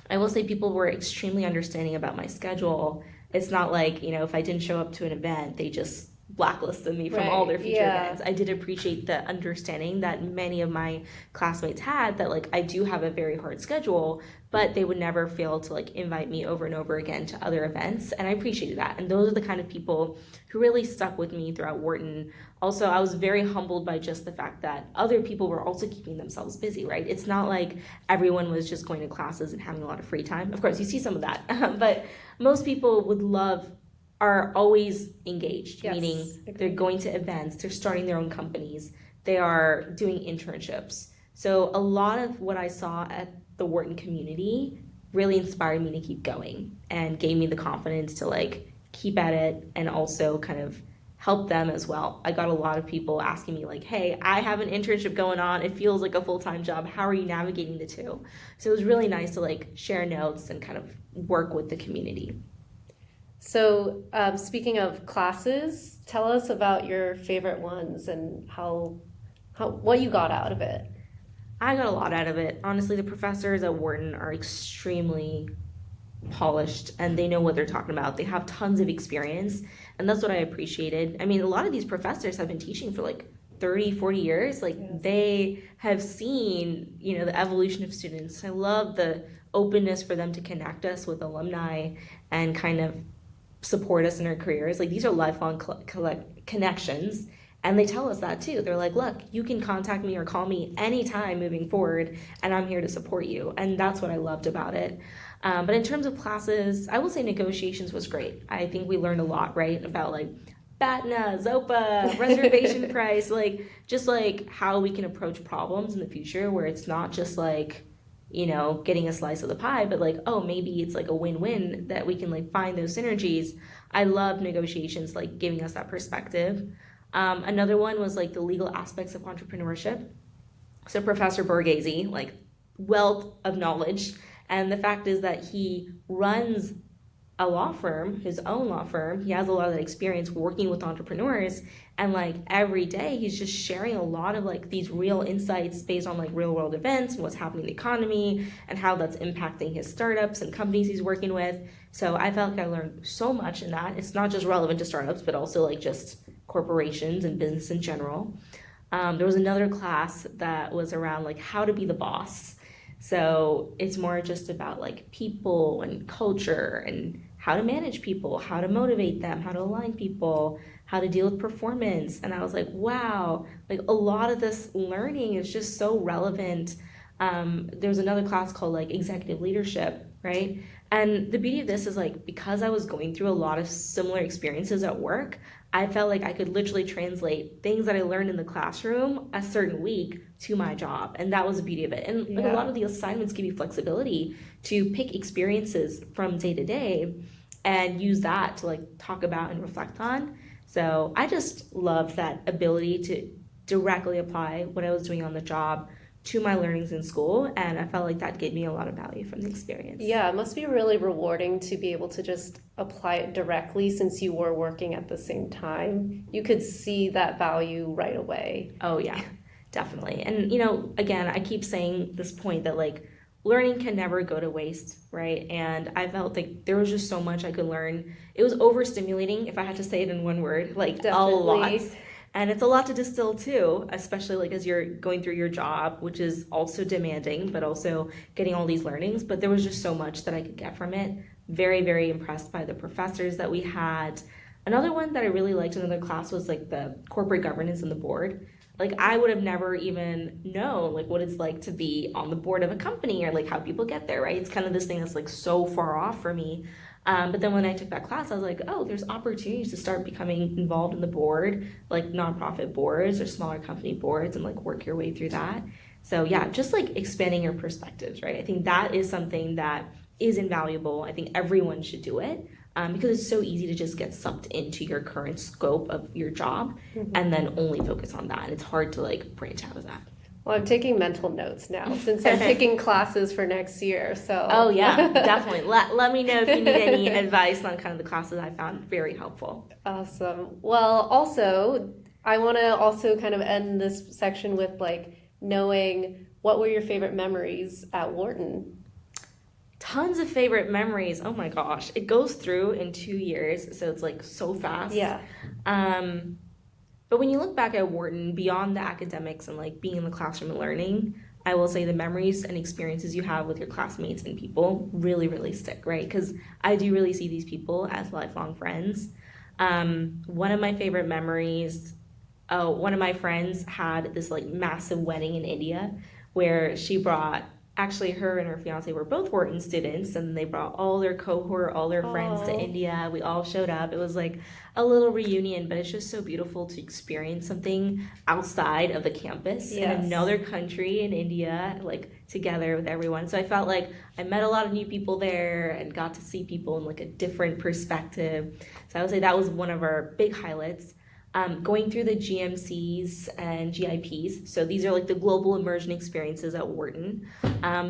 I will say people were extremely understanding about my schedule. It's not like, if I didn't show up to an event, they just blacklisted me from all their future yeah. events. I did appreciate the understanding that many of my classmates had, that like I do have a very hard schedule, but they would never fail to like invite me over and over again to other events, and I appreciated that. And those are the kind of people who really stuck with me throughout Wharton. Also, I was very humbled by just the fact that other people were also keeping themselves busy, right? It's not like everyone was just going to classes and having a lot of free time. Of course, you see some of that, but most people are always engaged, yes, meaning agreed. They're going to events, they're starting their own companies, they are doing internships. So a lot of what I saw at the Wharton community really inspired me to keep going and gave me the confidence to like keep at it and also kind of help them as well. I got a lot of people asking me like, hey, I have an internship going on, it feels like a full-time job, how are you navigating the two? So it was really nice to like share notes and kind of work with the community. So speaking of classes, tell us about your favorite ones and what you got out of it. I got a lot out of it. Honestly, the professors at Wharton are extremely polished and they know what they're talking about. They have tons of experience, and that's what I appreciated. I mean, a lot of these professors have been teaching for like 30, 40 years. Like yes. They have seen, the evolution of students. I love the openness for them to connect us with alumni and kind of support us in our careers. Like these are lifelong connections, and they tell us that too. They're like, look, you can contact me or call me anytime moving forward, and I'm here to support you. And that's what I loved about it. But in terms of classes, I will say negotiations was great. I think we learned a lot, right, about like BATNA, ZOPA, reservation price, like just like how we can approach problems in the future where it's not just like, getting a slice of the pie, but like, oh, maybe it's like a win-win that we can like find those synergies. I love negotiations, like giving us that perspective. Another one was like the legal aspects of entrepreneurship. So Professor Borghese, like wealth of knowledge. And the fact is that he runs a law firm, his own law firm. He has a lot of that experience working with entrepreneurs, and like every day he's just sharing a lot of like these real insights based on like real world events and what's happening in the economy and how that's impacting his startups and companies he's working with. So I felt like I learned so much in that. It's not just relevant to startups, but also like just corporations and business in general. There was another class that was around like how to be the boss. So it's more just about like people and culture and how to manage people, how to motivate them, how to align people, how to deal with performance. And I was like, wow, like a lot of this learning is just so relevant. There was another class called like executive leadership, right? And the beauty of this is like, because I was going through a lot of similar experiences at work, I felt like I could literally translate things that I learned in the classroom a certain week to my job. And that was the beauty of it. And like a lot of the assignments give you flexibility to pick experiences from day to day and use that to like talk about and reflect on. So I just loved that ability to directly apply what I was doing on the job to my learnings in school, and I felt like that gave me a lot of value from the experience. Yeah, it must be really rewarding to be able to just apply it directly since you were working at the same time. You could see that value right away. Oh yeah, definitely. And again, I keep saying this point that like learning can never go to waste, right? And I felt like there was just so much I could learn. It was overstimulating, if I had to say it in one word, like Definitely. A lot. And it's a lot to distill too, especially like as you're going through your job, which is also demanding, but also getting all these learnings. But there was just so much that I could get from it. Very, very impressed by the professors that we had. Another one that I really liked in another class was like the corporate governance and the board. Like I would have never even known like what it's like to be on the board of a company or like how people get there, right? It's kind of this thing that's like so far off for me. But then when I took that class, I was like, oh, there's opportunities to start becoming involved in the board, like nonprofit boards or smaller company boards, and like work your way through that. So yeah, just like expanding your perspectives, right? I think that is something that is invaluable. I think everyone should do it because it's so easy to just get sucked into your current scope of your job and then only focus on that. And it's hard to like branch out of that. Well, I'm taking mental notes now since I'm picking classes for next year. So. Oh yeah, definitely. Let me know if you need any advice on kind of the classes I found very helpful. Awesome. Well, also, I want to also kind of end this section with like knowing what were your favorite memories at Wharton? Tons of favorite memories. Oh my gosh. It goes through in 2 years, so it's like so fast. Yeah. But when you look back at Wharton, beyond the academics and like being in the classroom and learning, I will say the memories and experiences you have with your classmates and people really, really stick, right? Because I do really see these people as lifelong friends. One of my favorite memories, one of my friends had this like massive wedding in India where she brought, actually her and her fiance were both Wharton students, and they brought all their cohort, all their friends to Oh. India. We all showed up. It was like a little reunion, but it's just so beautiful to experience something outside of the campus in Yes. another country in India, like together with everyone. So I felt like I met a lot of new people there and got to see people in like a different perspective. So I would say that was one of our big highlights. Going through the GMCs and GIPs. So these are like the global immersion experiences at Wharton.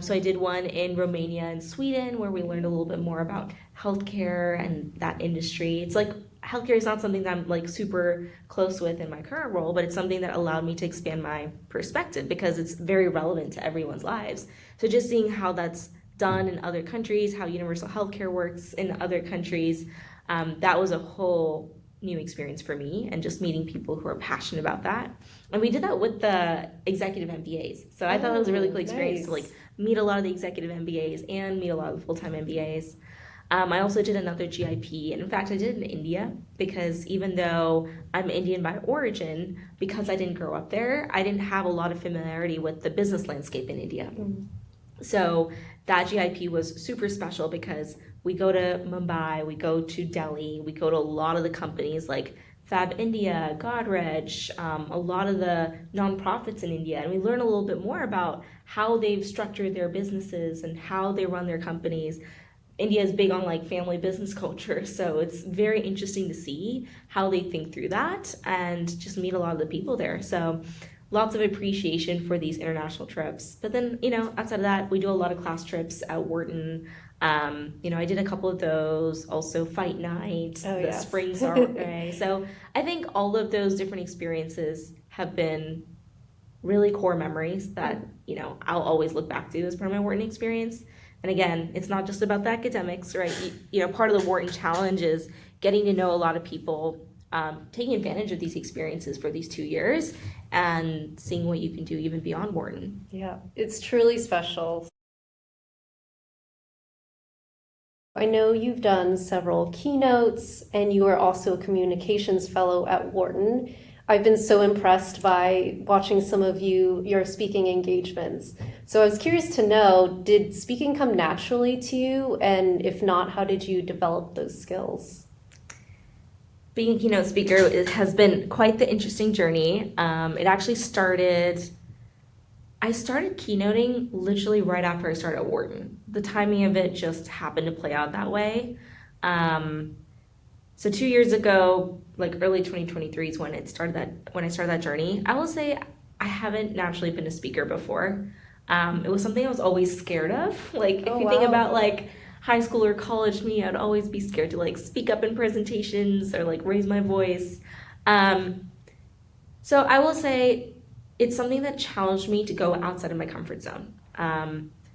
So I did one in Romania and Sweden where we learned a little bit more about healthcare and that industry. It's like healthcare is not something that I'm like super close with in my current role, but it's something that allowed me to expand my perspective because it's very relevant to everyone's lives. So just seeing how that's done in other countries, how universal healthcare works in other countries, that was a whole new experience for me, and just meeting people who are passionate about that. And we did that with the executive MBAs. So I thought it was a really cool experience to like meet a lot of the executive MBAs and meet a lot of the full-time MBAs. I also did another GIP, and in fact, I did it in India because even though I'm Indian by origin, because I didn't grow up there, I didn't have a lot of familiarity with the business landscape in India. So that GIP was super special because we go to Mumbai, we go to Delhi, we go to a lot of the companies like Fab India, Godrej, a lot of the nonprofits in India, and we learn a little bit more about how they've structured their businesses and how they run their companies. India is big on like family business culture, so it's very interesting to see how they think through that and just meet a lot of the people there. So lots of appreciation for these international trips. But then, outside of that, we do a lot of class trips at Wharton. I did a couple of those, also Fight Night, the Spring Soiree. So I think all of those different experiences have been really core memories that, I'll always look back to as part of my Wharton experience. And again, it's not just about the academics, right? Part of the Wharton challenge is getting to know a lot of people, taking advantage of these experiences for these 2 years and seeing what you can do even beyond Wharton. Yeah, it's truly special. I know you've done several keynotes and you are also a communications fellow at Wharton. I've been so impressed by watching some of your speaking engagements. So I was curious to know, did speaking come naturally to you? And if not, how did you develop those skills? Being a keynote speaker has been quite the interesting journey. It actually I started keynoting literally right after I started at Wharton. The timing of it just happened to play out that way. So 2 years ago, like early 2023 is when I started that journey. I will say I haven't naturally been a speaker before. It was something I was always scared of. Like if you think about like high school or college me, I'd always be scared to like speak up in presentations or like raise my voice. So I will say it's something that challenged me to go outside of my comfort zone.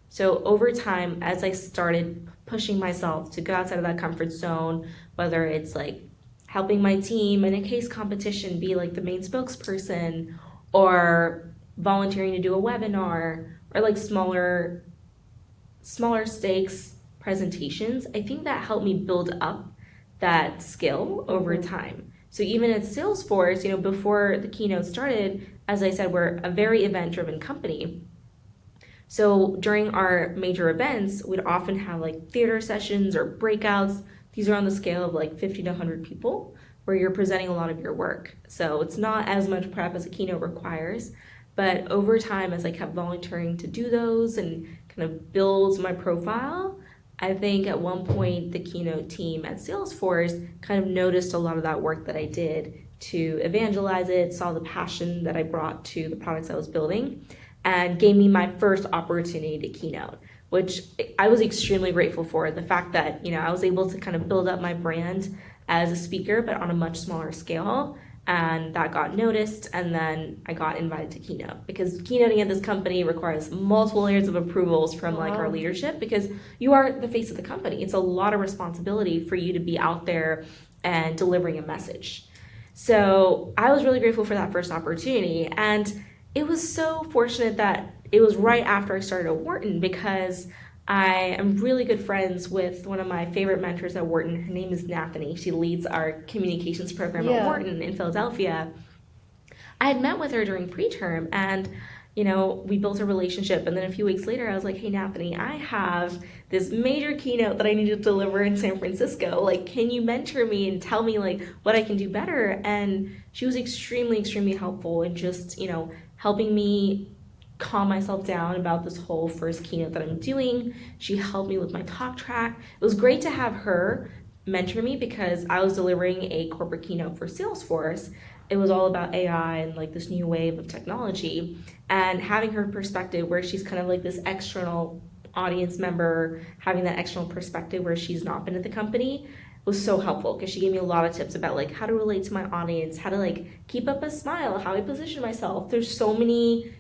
So over time, as I started pushing myself to go outside of that comfort zone, whether it's like helping my team in a case competition be like the main spokesperson, or volunteering to do a webinar, or like smaller stakes presentations, I think that helped me build up that skill over time. So even at Salesforce, before the keynote started, as I said, we're a very event-driven company. So during our major events, we'd often have like theater sessions or breakouts. These are on the scale of like 50 to 100 people, where you're presenting a lot of your work. So it's not as much prep as a keynote requires, but over time, as I kept volunteering to do those and kind of build my profile, I think at one point the keynote team at Salesforce kind of noticed a lot of that work that I did to evangelize it, saw the passion that I brought to the products I was building, and gave me my first opportunity to keynote, which I was extremely grateful for. The fact that I was able to kind of build up my brand as a speaker, but on a much smaller scale, and that got noticed, and then I got invited to keynote, because keynoting at this company requires multiple layers of approvals from like our leadership, because you are the face of the company. It's a lot of responsibility for you to be out there and delivering a message. So I was really grateful for that first opportunity, and it was so fortunate that it was right after I started at Wharton, because I am really good friends with one of my favorite mentors at Wharton. Her name is Nathanie. She leads our communications program at Wharton in Philadelphia. I had met with her during preterm, and we built a relationship. And then a few weeks later, I was like, hey, Nathanie, I have this major keynote that I need to deliver in San Francisco. Like, can you mentor me and tell me like what I can do better? And she was extremely, extremely helpful in just, helping me calm myself down about this whole first keynote that I'm doing. She helped me with my talk track. It was great to have her mentor me, because I was delivering a corporate keynote for Salesforce. It was all about AI and like this new wave of technology, and having her perspective, where she's kind of like this external audience member, having that external perspective where she's not been at the company, was so helpful, because she gave me a lot of tips about like how to relate to my audience, how to like keep up a smile, how I position myself. There's so many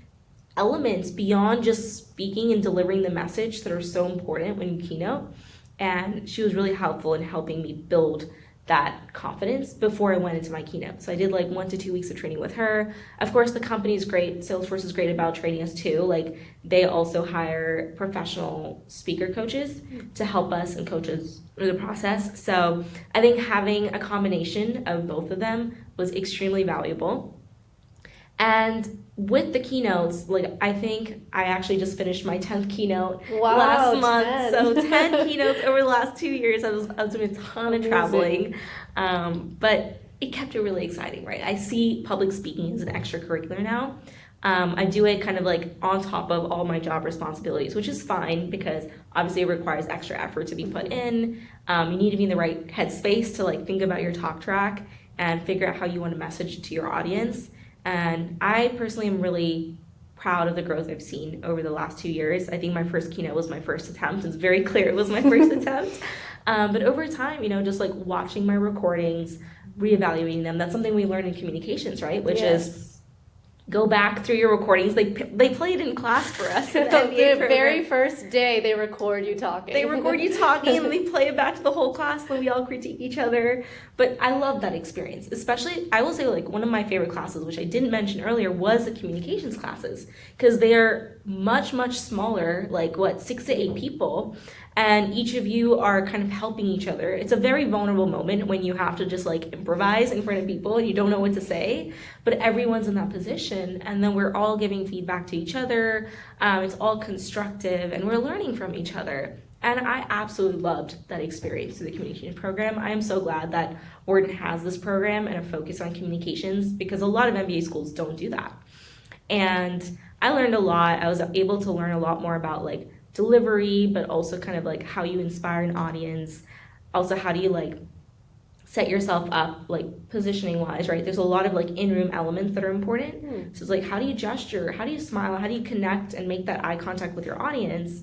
elements beyond just speaking and delivering the message that are so important when you keynote. And she was really helpful in helping me build that confidence before I went into my keynote. So I did like 1 to 2 weeks of training with her. Of course, the company is great. Salesforce is great about training us too. Like, they also hire professional speaker coaches to help us and coach us through the process. So I think having a combination of both of them was extremely valuable. And with the keynotes, like, I think I actually just finished my 10th keynote last month. 10. So 10 keynotes over the last 2 years. I was doing a ton of traveling, but it kept it really exciting, right? I see public speaking as an extracurricular now. I do it kind of like on top of all my job responsibilities, which is fine, because obviously it requires extra effort to be put in. You need to be in the right headspace to like think about your talk track and figure out how you want to message to your audience. And I personally am really proud of the growth I've seen over the last 2 years. I think my first keynote was my first attempt. It's very clear it was my first attempt. But over time, just like watching my recordings, reevaluating them, that's something we learn in communications, right? Which is go back through your recordings. They play it in class for us. In the MBA The very first day, they record you talking. They record you talking, and they play it back to the whole class, and we all critique each other. But I love that experience. Especially, I will say, like, one of my favorite classes, which I didn't mention earlier, was the communications classes, because they are much, much smaller, like 6 to 8 people. And each of you are kind of helping each other. It's a very vulnerable moment when you have to just like improvise in front of people and you don't know what to say, but everyone's in that position, and then we're all giving feedback to each other. It's all constructive, and we're learning from each other. And I absolutely loved that experience through the communication program. I am so glad that Wharton has this program and a focus on communications, because a lot of MBA schools don't do that. And I learned a lot. I was able to learn a lot more about like delivery, but also kind of like how you inspire an audience. Also, how do you like set yourself up, like positioning wise, right? There's a lot of like in-room elements that are important. So it's like, how do you gesture? How do you smile? How do you connect and make that eye contact with your audience?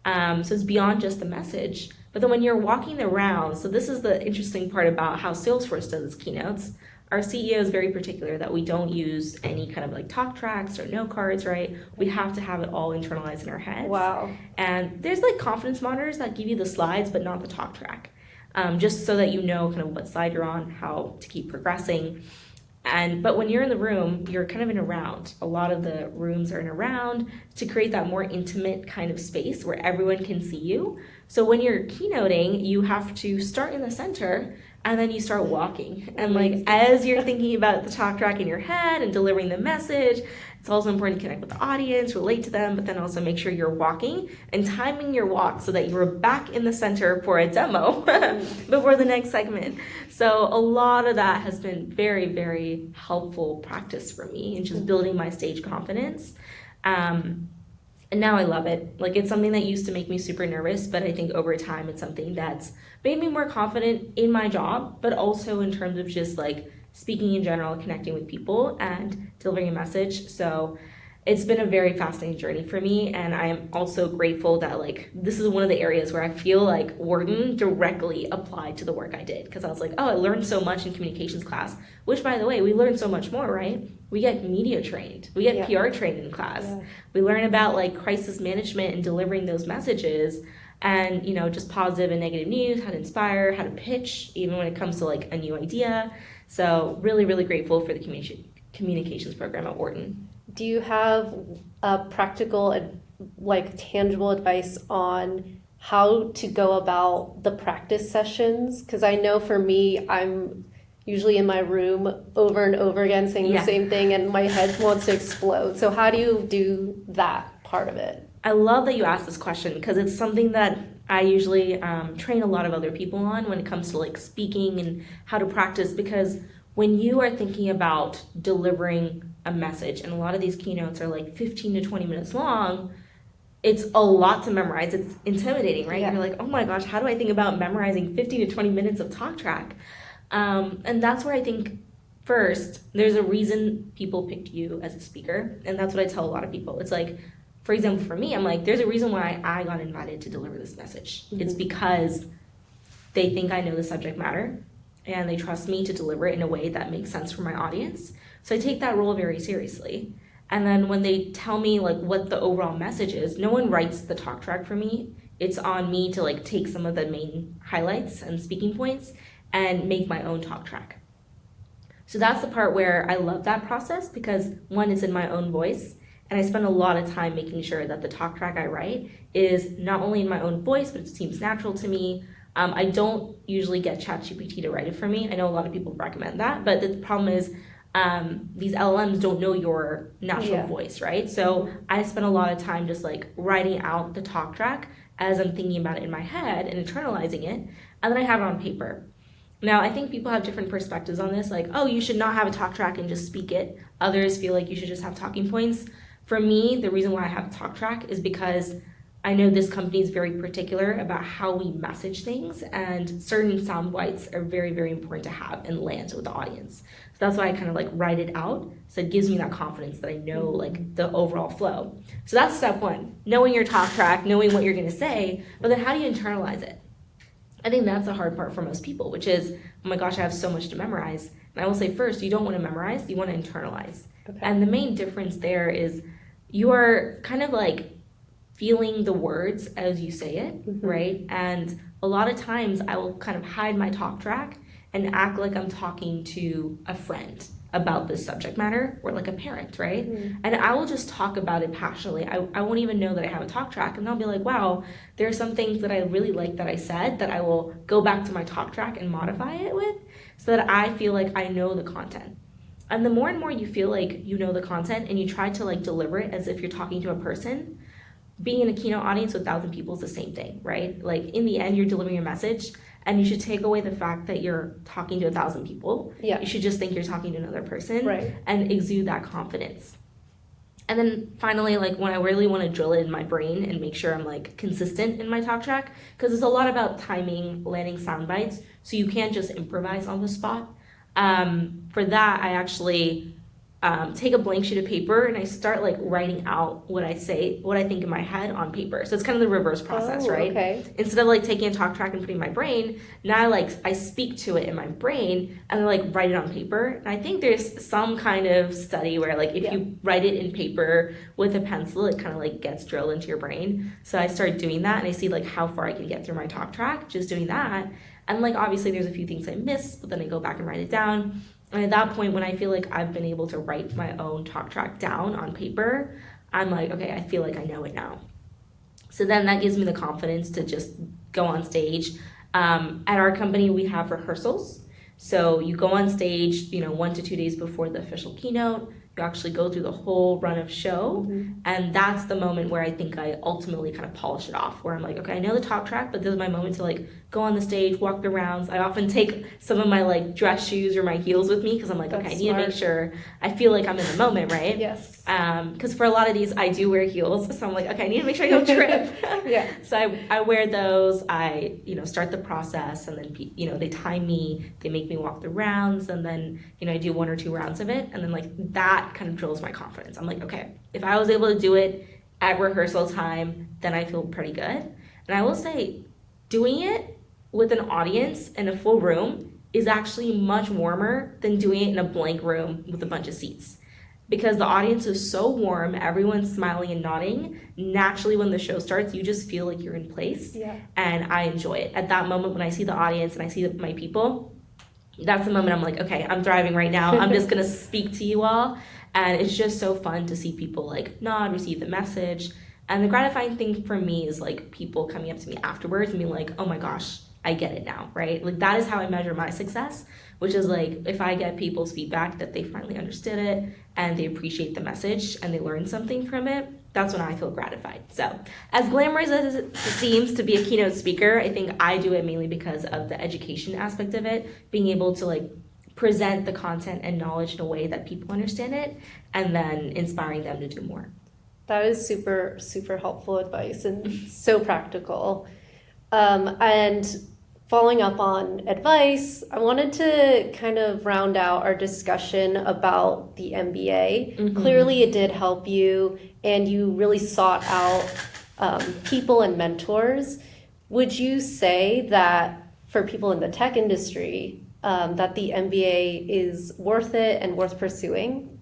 So it's beyond just the message. But then when you're walking around, so this is the interesting part about how Salesforce does its keynotes. Our CEO is very particular that we don't use any kind of like talk tracks or note cards, right? We have to have it all internalized in our heads. Wow. And there's like confidence monitors that give you the slides, but not the talk track. Just so that you know kind of what slide you're on, how to keep progressing. But when you're in the room, you're kind of in a round. A lot of the rooms are in a round to create that more intimate kind of space where everyone can see you. So when you're keynoting, you have to start in the center, and then you start walking. And like, as you're thinking about the talk track in your head and delivering the message, it's also important to connect with the audience, relate to them, but then also make sure you're walking and timing your walk so that you're back in the center for a demo before the next segment. So a lot of that has been very, very helpful practice for me in just building my stage confidence. And now I love it. Like, it's something that used to make me super nervous, but I think over time it's something that's made me more confident in my job, but also in terms of just like speaking in general, connecting with people and delivering a message. So it's been a very fascinating journey for me, and I am also grateful that like this is one of the areas where I feel like Wharton directly applied to the work I did, because I was like, oh, I learned so much in communications class, which by the way, we learn so much more, right? We get media trained, we get PR trained in class, we learn about like crisis management and delivering those messages, and just positive and negative news, how to inspire, how to pitch, even when it comes to like a new idea. So really, really grateful for the communications program at Wharton. Do you have a practical, like tangible advice on how to go about the practice sessions? Because I know for me, I'm usually in my room over and over again saying the same thing, and my head wants to explode. So how do you do that part of it? I love that you asked this question, because it's something that I usually train a lot of other people on when it comes to like speaking and how to practice, because when you are thinking about delivering a message, and a lot of these keynotes are like 15 to 20 minutes long, it's a lot to memorize. It's intimidating, right? You're like, oh my gosh, how do I think about memorizing 15 to 20 minutes of talk track? And that's where I think first, there's a reason people picked you as a speaker, and that's what I tell a lot of people. It's like, for example, for me, I'm like, there's a reason why I got invited to deliver this message. It's because they think I know the subject matter, and they trust me to deliver it in a way that makes sense for my audience. So I take that role very seriously. And then when they tell me like what the overall message is, no one writes the talk track for me. It's on me to like take some of the main highlights and speaking points and make my own talk track. So that's the part where I love that process, because one, it's in my own voice, and I spend a lot of time making sure that the talk track I write is not only in my own voice, but it seems natural to me. I don't usually get ChatGPT to write it for me. I know a lot of people recommend that, but the problem is these LLMs don't know your natural voice, right? So I spend a lot of time just like writing out the talk track as I'm thinking about it in my head and internalizing it, and then I have it on paper. Now, I think people have different perspectives on this, like, oh, you should not have a talk track and just speak it. Others feel like you should just have talking points. For me, the reason why I have a talk track is because I know this company is very particular about how we message things, and certain sound bites are very, very important to have and land with the audience. So that's why I kind of like write it out. So it gives me that confidence that I know like the overall flow. So that's step one, knowing your talk track, knowing what you're going to say, but then how do you internalize it? I think that's the hard part for most people, which is, oh my gosh, I have so much to memorize. And I will say first, you don't want to memorize, you want to internalize. Okay. And the main difference there is you are kind of like feeling the words as you say it, right? And a lot of times I will kind of hide my talk track and act like I'm talking to a friend about this subject matter, or like a parent, right? And I will just talk about it passionately. I won't even know that I have a talk track, and I'll be like, wow, there are some things that I really like that I said that I will go back to my talk track and modify it with, so that I feel like I know the content. And the more and more you feel like you know the content and you try to like deliver it as if you're talking to a person, being in a keynote audience with 1,000 people is the same thing, right? Like in the end, you're delivering a message, and you should take away the fact that you're talking to 1,000 people. You should just think you're talking to another person, and exude that confidence. And then finally, like when I really want to drill it in my brain and make sure I'm like consistent in my talk track, because it's a lot about timing, landing sound bites, so you can't just improvise on the spot. For that, I actually take a blank sheet of paper and I start like writing out what I say, what I think in my head on paper. So it's kind of the reverse process, right? Okay. Instead of like taking a talk track and putting it in my brain, now I speak to it in my brain and I like write it on paper. And I think there's some kind of study where like if you write it in paper with a pencil, it kind of like gets drilled into your brain. So I started doing that, and I see like how far I can get through my talk track just doing that. And like obviously there's a few things I miss, but then I go back and write it down. And at that point, when I feel like I've been able to write my own talk track down on paper, I'm like, okay, I feel like I know it now. So then that gives me the confidence to just go on stage. At our company, we have rehearsals. So you go on stage, 1 to 2 days before the official keynote. You actually go through the whole run of show. And that's the moment where I think I ultimately kind of polish it off, where I'm like, okay, I know the talk track, but this is my moment to like go on the stage, walk the rounds. I often take some of my like dress shoes or my heels with me, because I'm like, okay, I need to make sure I feel like I'm in the moment, right? Yes. Because for a lot of these, I do wear heels. So I'm like, okay, I need to make sure I don't trip. So I wear those. I, start the process, and then, they time me, they make me walk the rounds, and then, I do 1 or 2 rounds of it. And then like that that kind of drills my confidence. I'm like, okay, if I was able to do it at rehearsal time, then I feel pretty good. And I will say, doing it with an audience in a full room is actually much warmer than doing it in a blank room with a bunch of seats. Because the audience is so warm, everyone's smiling and nodding. Naturally, when the show starts, you just feel like you're in place. Yeah. And I enjoy it. At that moment, when I see the audience and I see my people, that's the moment I'm like, okay, I'm thriving right now. I'm just gonna speak to you all. And it's just so fun to see people like nod, receive the message. And the gratifying thing for me is like people coming up to me afterwards and being like, oh my gosh, I get it now, right? Like that is how I measure my success, which is like if I get people's feedback that they finally understood it and they appreciate the message and they learned something from it, that's when I feel gratified. So as glamorous as it seems to be a keynote speaker, I think I do it mainly because of the education aspect of it, being able to like present the content and knowledge in a way that people understand it and then inspiring them to do more. That is super, super helpful advice and so practical. And following up on advice, I wanted to kind of round out our discussion about the MBA. Mm-hmm. Clearly, it did help you, and you really sought out people and mentors. Would you say that for people in the tech industry, that the MBA is worth it and worth pursuing?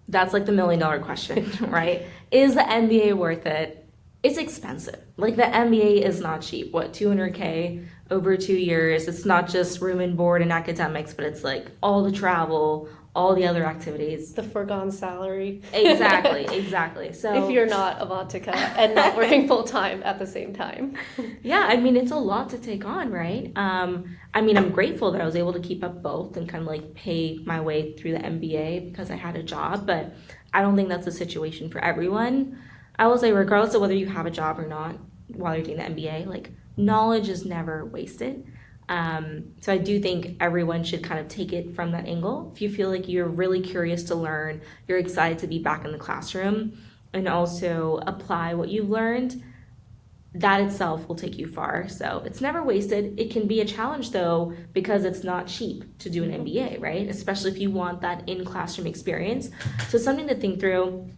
That's like the $1 million question, right? Is the MBA worth it? It's expensive. Like the MBA is not cheap. What, $200K over 2 years? It's not just room and board and academics, but it's like all the travel, all the other activities. The foregone salary. Exactly. So if you're not Avanthika and not working full time at the same time. Yeah, I mean, it's a lot to take on, right? I mean, I'm grateful that I was able to keep up both and kind of like pay my way through the MBA because I had a job, but I don't think that's the situation for everyone. I will say, regardless of whether you have a job or not while you're doing the MBA, like knowledge is never wasted. So I do think everyone should kind of take it from that angle. If you feel like you're really curious to learn, you're excited to be back in the classroom and also apply what you've learned, that itself will take you far. So it's never wasted. It can be a challenge though, because it's not cheap to do an MBA, right? Especially if you want that in-classroom experience. So something to think through.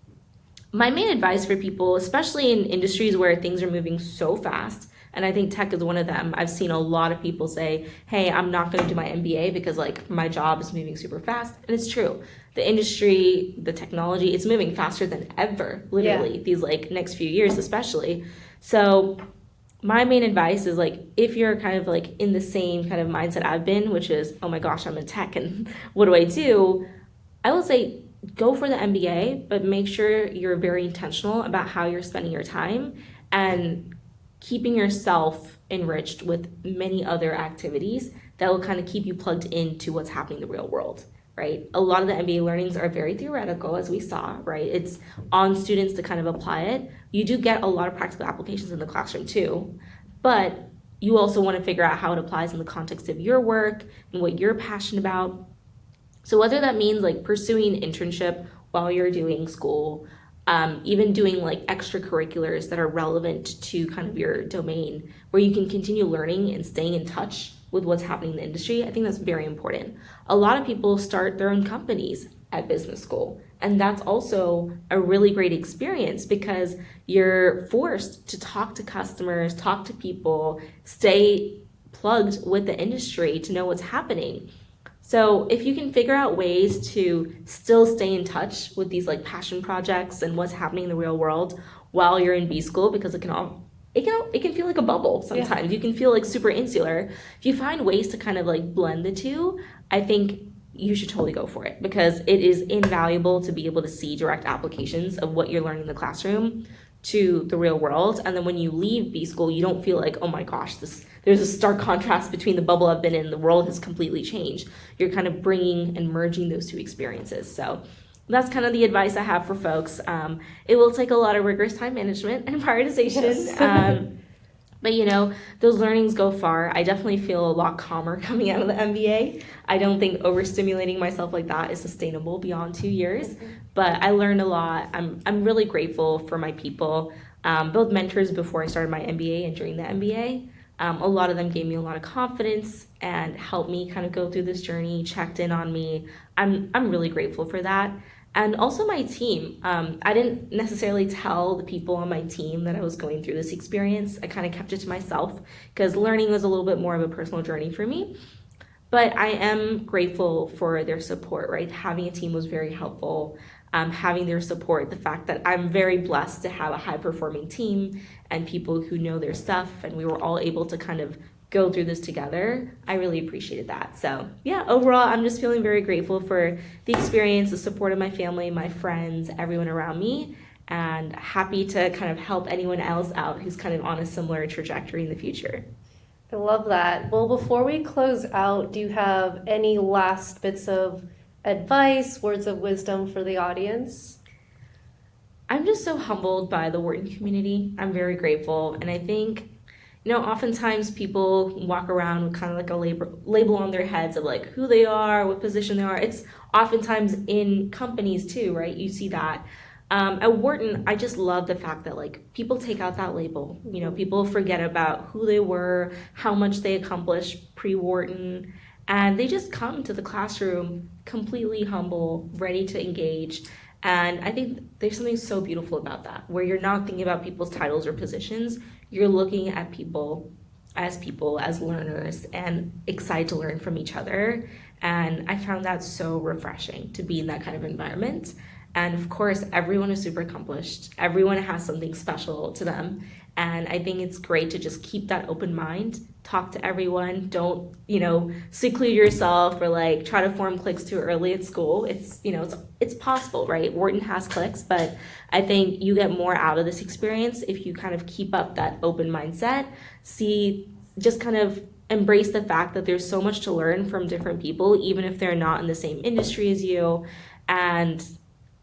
My main advice for people, especially in industries where things are moving so fast, and I think tech is one of them. I've seen a lot of people say, hey, I'm not going to do my MBA because like my job is moving super fast. And it's true. The industry, the technology, it's moving faster than ever, literally, these like next few years especially. So my main advice is like, if you're kind of like in the same kind of mindset I've been, which is, oh my gosh, I'm in tech and what do I do? I will say, go for the MBA, but make sure you're very intentional about how you're spending your time and keeping yourself enriched with many other activities that will kind of keep you plugged into what's happening in the real world, right? A lot of the MBA learnings are very theoretical, as we saw, right? It's on students to kind of apply it. You do get a lot of practical applications in the classroom too, but you also want to figure out how it applies in the context of your work and what you're passionate about. So whether that means like pursuing an internship while you're doing school, even doing like extracurriculars that are relevant to kind of your domain, where you can continue learning and staying in touch with what's happening in the industry, I think that's very important. A lot of people start their own companies at business school, and that's also a really great experience because you're forced to talk to customers, talk to people, stay plugged with the industry to know what's happening. So if you can figure out ways to still stay in touch with these like passion projects and what's happening in the real world while you're in B school, because it can feel like a bubble sometimes. You can feel like super insular. If you find ways to kind of like blend the two, I think you should totally go for it because it is invaluable to be able to see direct applications of what you're learning in the classroom to the real world. And then when you leave B school, you don't feel like, oh my gosh, there's a stark contrast between the bubble I've been in and the world has completely changed. You're kind of bringing and merging those two experiences. So that's kind of the advice I have for folks. It will take a lot of rigorous time management and prioritization. Yes. But you know, those learnings go far. I definitely feel a lot calmer coming out of the MBA. I don't think overstimulating myself like that is sustainable beyond 2 years, but I learned a lot. I'm really grateful for my people, both mentors before I started my MBA and during the MBA. A lot of them gave me a lot of confidence and helped me kind of go through this journey, checked in on me. I'm really grateful for that. And also my team. I didn't necessarily tell the people on my team that I was going through this experience. I kind of kept it to myself because learning was a little bit more of a personal journey for me. But I am grateful for their support, right? Having a team was very helpful. Having their support, the fact that I'm very blessed to have a high performing team and people who know their stuff, and we were all able to kind of go through this together. I really appreciated that. So yeah, overall, I'm just feeling very grateful for the experience, the support of my family, my friends, everyone around me, and happy to kind of help anyone else out who's kind of on a similar trajectory in the future. I love that. Well, before we close out, do you have any last bits of advice, words of wisdom for the audience? I'm just so humbled by the Wharton community. I'm very grateful. And I think, oftentimes people walk around with kind of like a label on their heads of like who they are, what position they are. It's oftentimes in companies too, right? You see that. At Wharton, I just love the fact that like people take out that label. People forget about who they were, how much they accomplished pre-Wharton, and they just come to the classroom completely humble, ready to engage. And I think there's something so beautiful about that, where you're not thinking about people's titles or positions. You're looking at people, as learners, and excited to learn from each other. And I found that so refreshing to be in that kind of environment. And of course, everyone is super accomplished. Everyone has something special to them. And I think it's great to just keep that open mind, talk to everyone. Don't, seclude yourself or like try to form cliques too early at school. It's possible, right? Wharton has cliques, but I think you get more out of this experience if you kind of keep up that open mindset, just kind of embrace the fact that there's so much to learn from different people, even if they're not in the same industry as you. And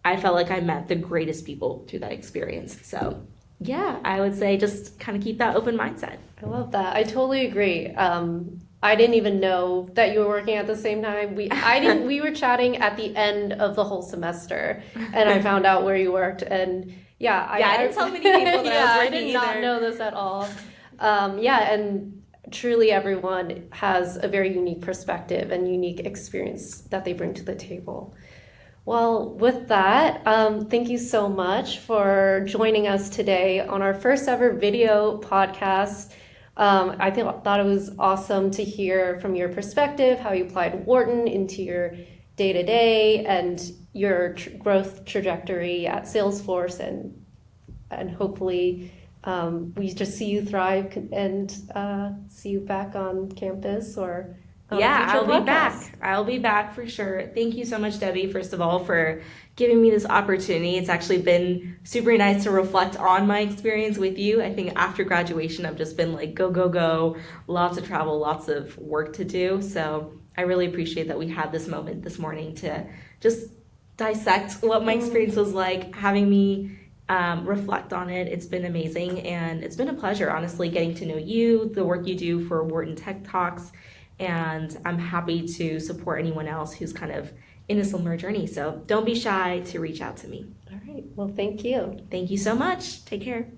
I felt like I met the greatest people through that experience. So yeah, I would say just kind of keep that open mindset. I love that. I totally agree. I didn't even know that you were working at the same time. We were chatting at the end of the whole semester, and I found out where you worked. And I didn't tell many people that I was working I did not know this at all. And truly everyone has a very unique perspective and unique experience that they bring to the table. Well, with that, thank you so much for joining us today on our first ever video podcast. I thought it was awesome to hear from your perspective how you applied Wharton into your day-to-day and your growth trajectory at Salesforce, and hopefully we just see you thrive and see you back on campus or I'll be back for sure. Thank you so much, Debbie, first of all, for giving me this opportunity. It's actually been super nice to reflect on my experience with you. I think after graduation, I've just been like, go, go, go, lots of travel, lots of work to do. So I really appreciate that we had this moment this morning to just dissect what my experience was like, having me reflect on it. It's been amazing, and it's been a pleasure, honestly, getting to know you, the work you do for Wharton Tech Toks. And I'm happy to support anyone else who's kind of in a similar journey. So don't be shy to reach out to me. All right. Well, thank you. Thank you so much. Take care.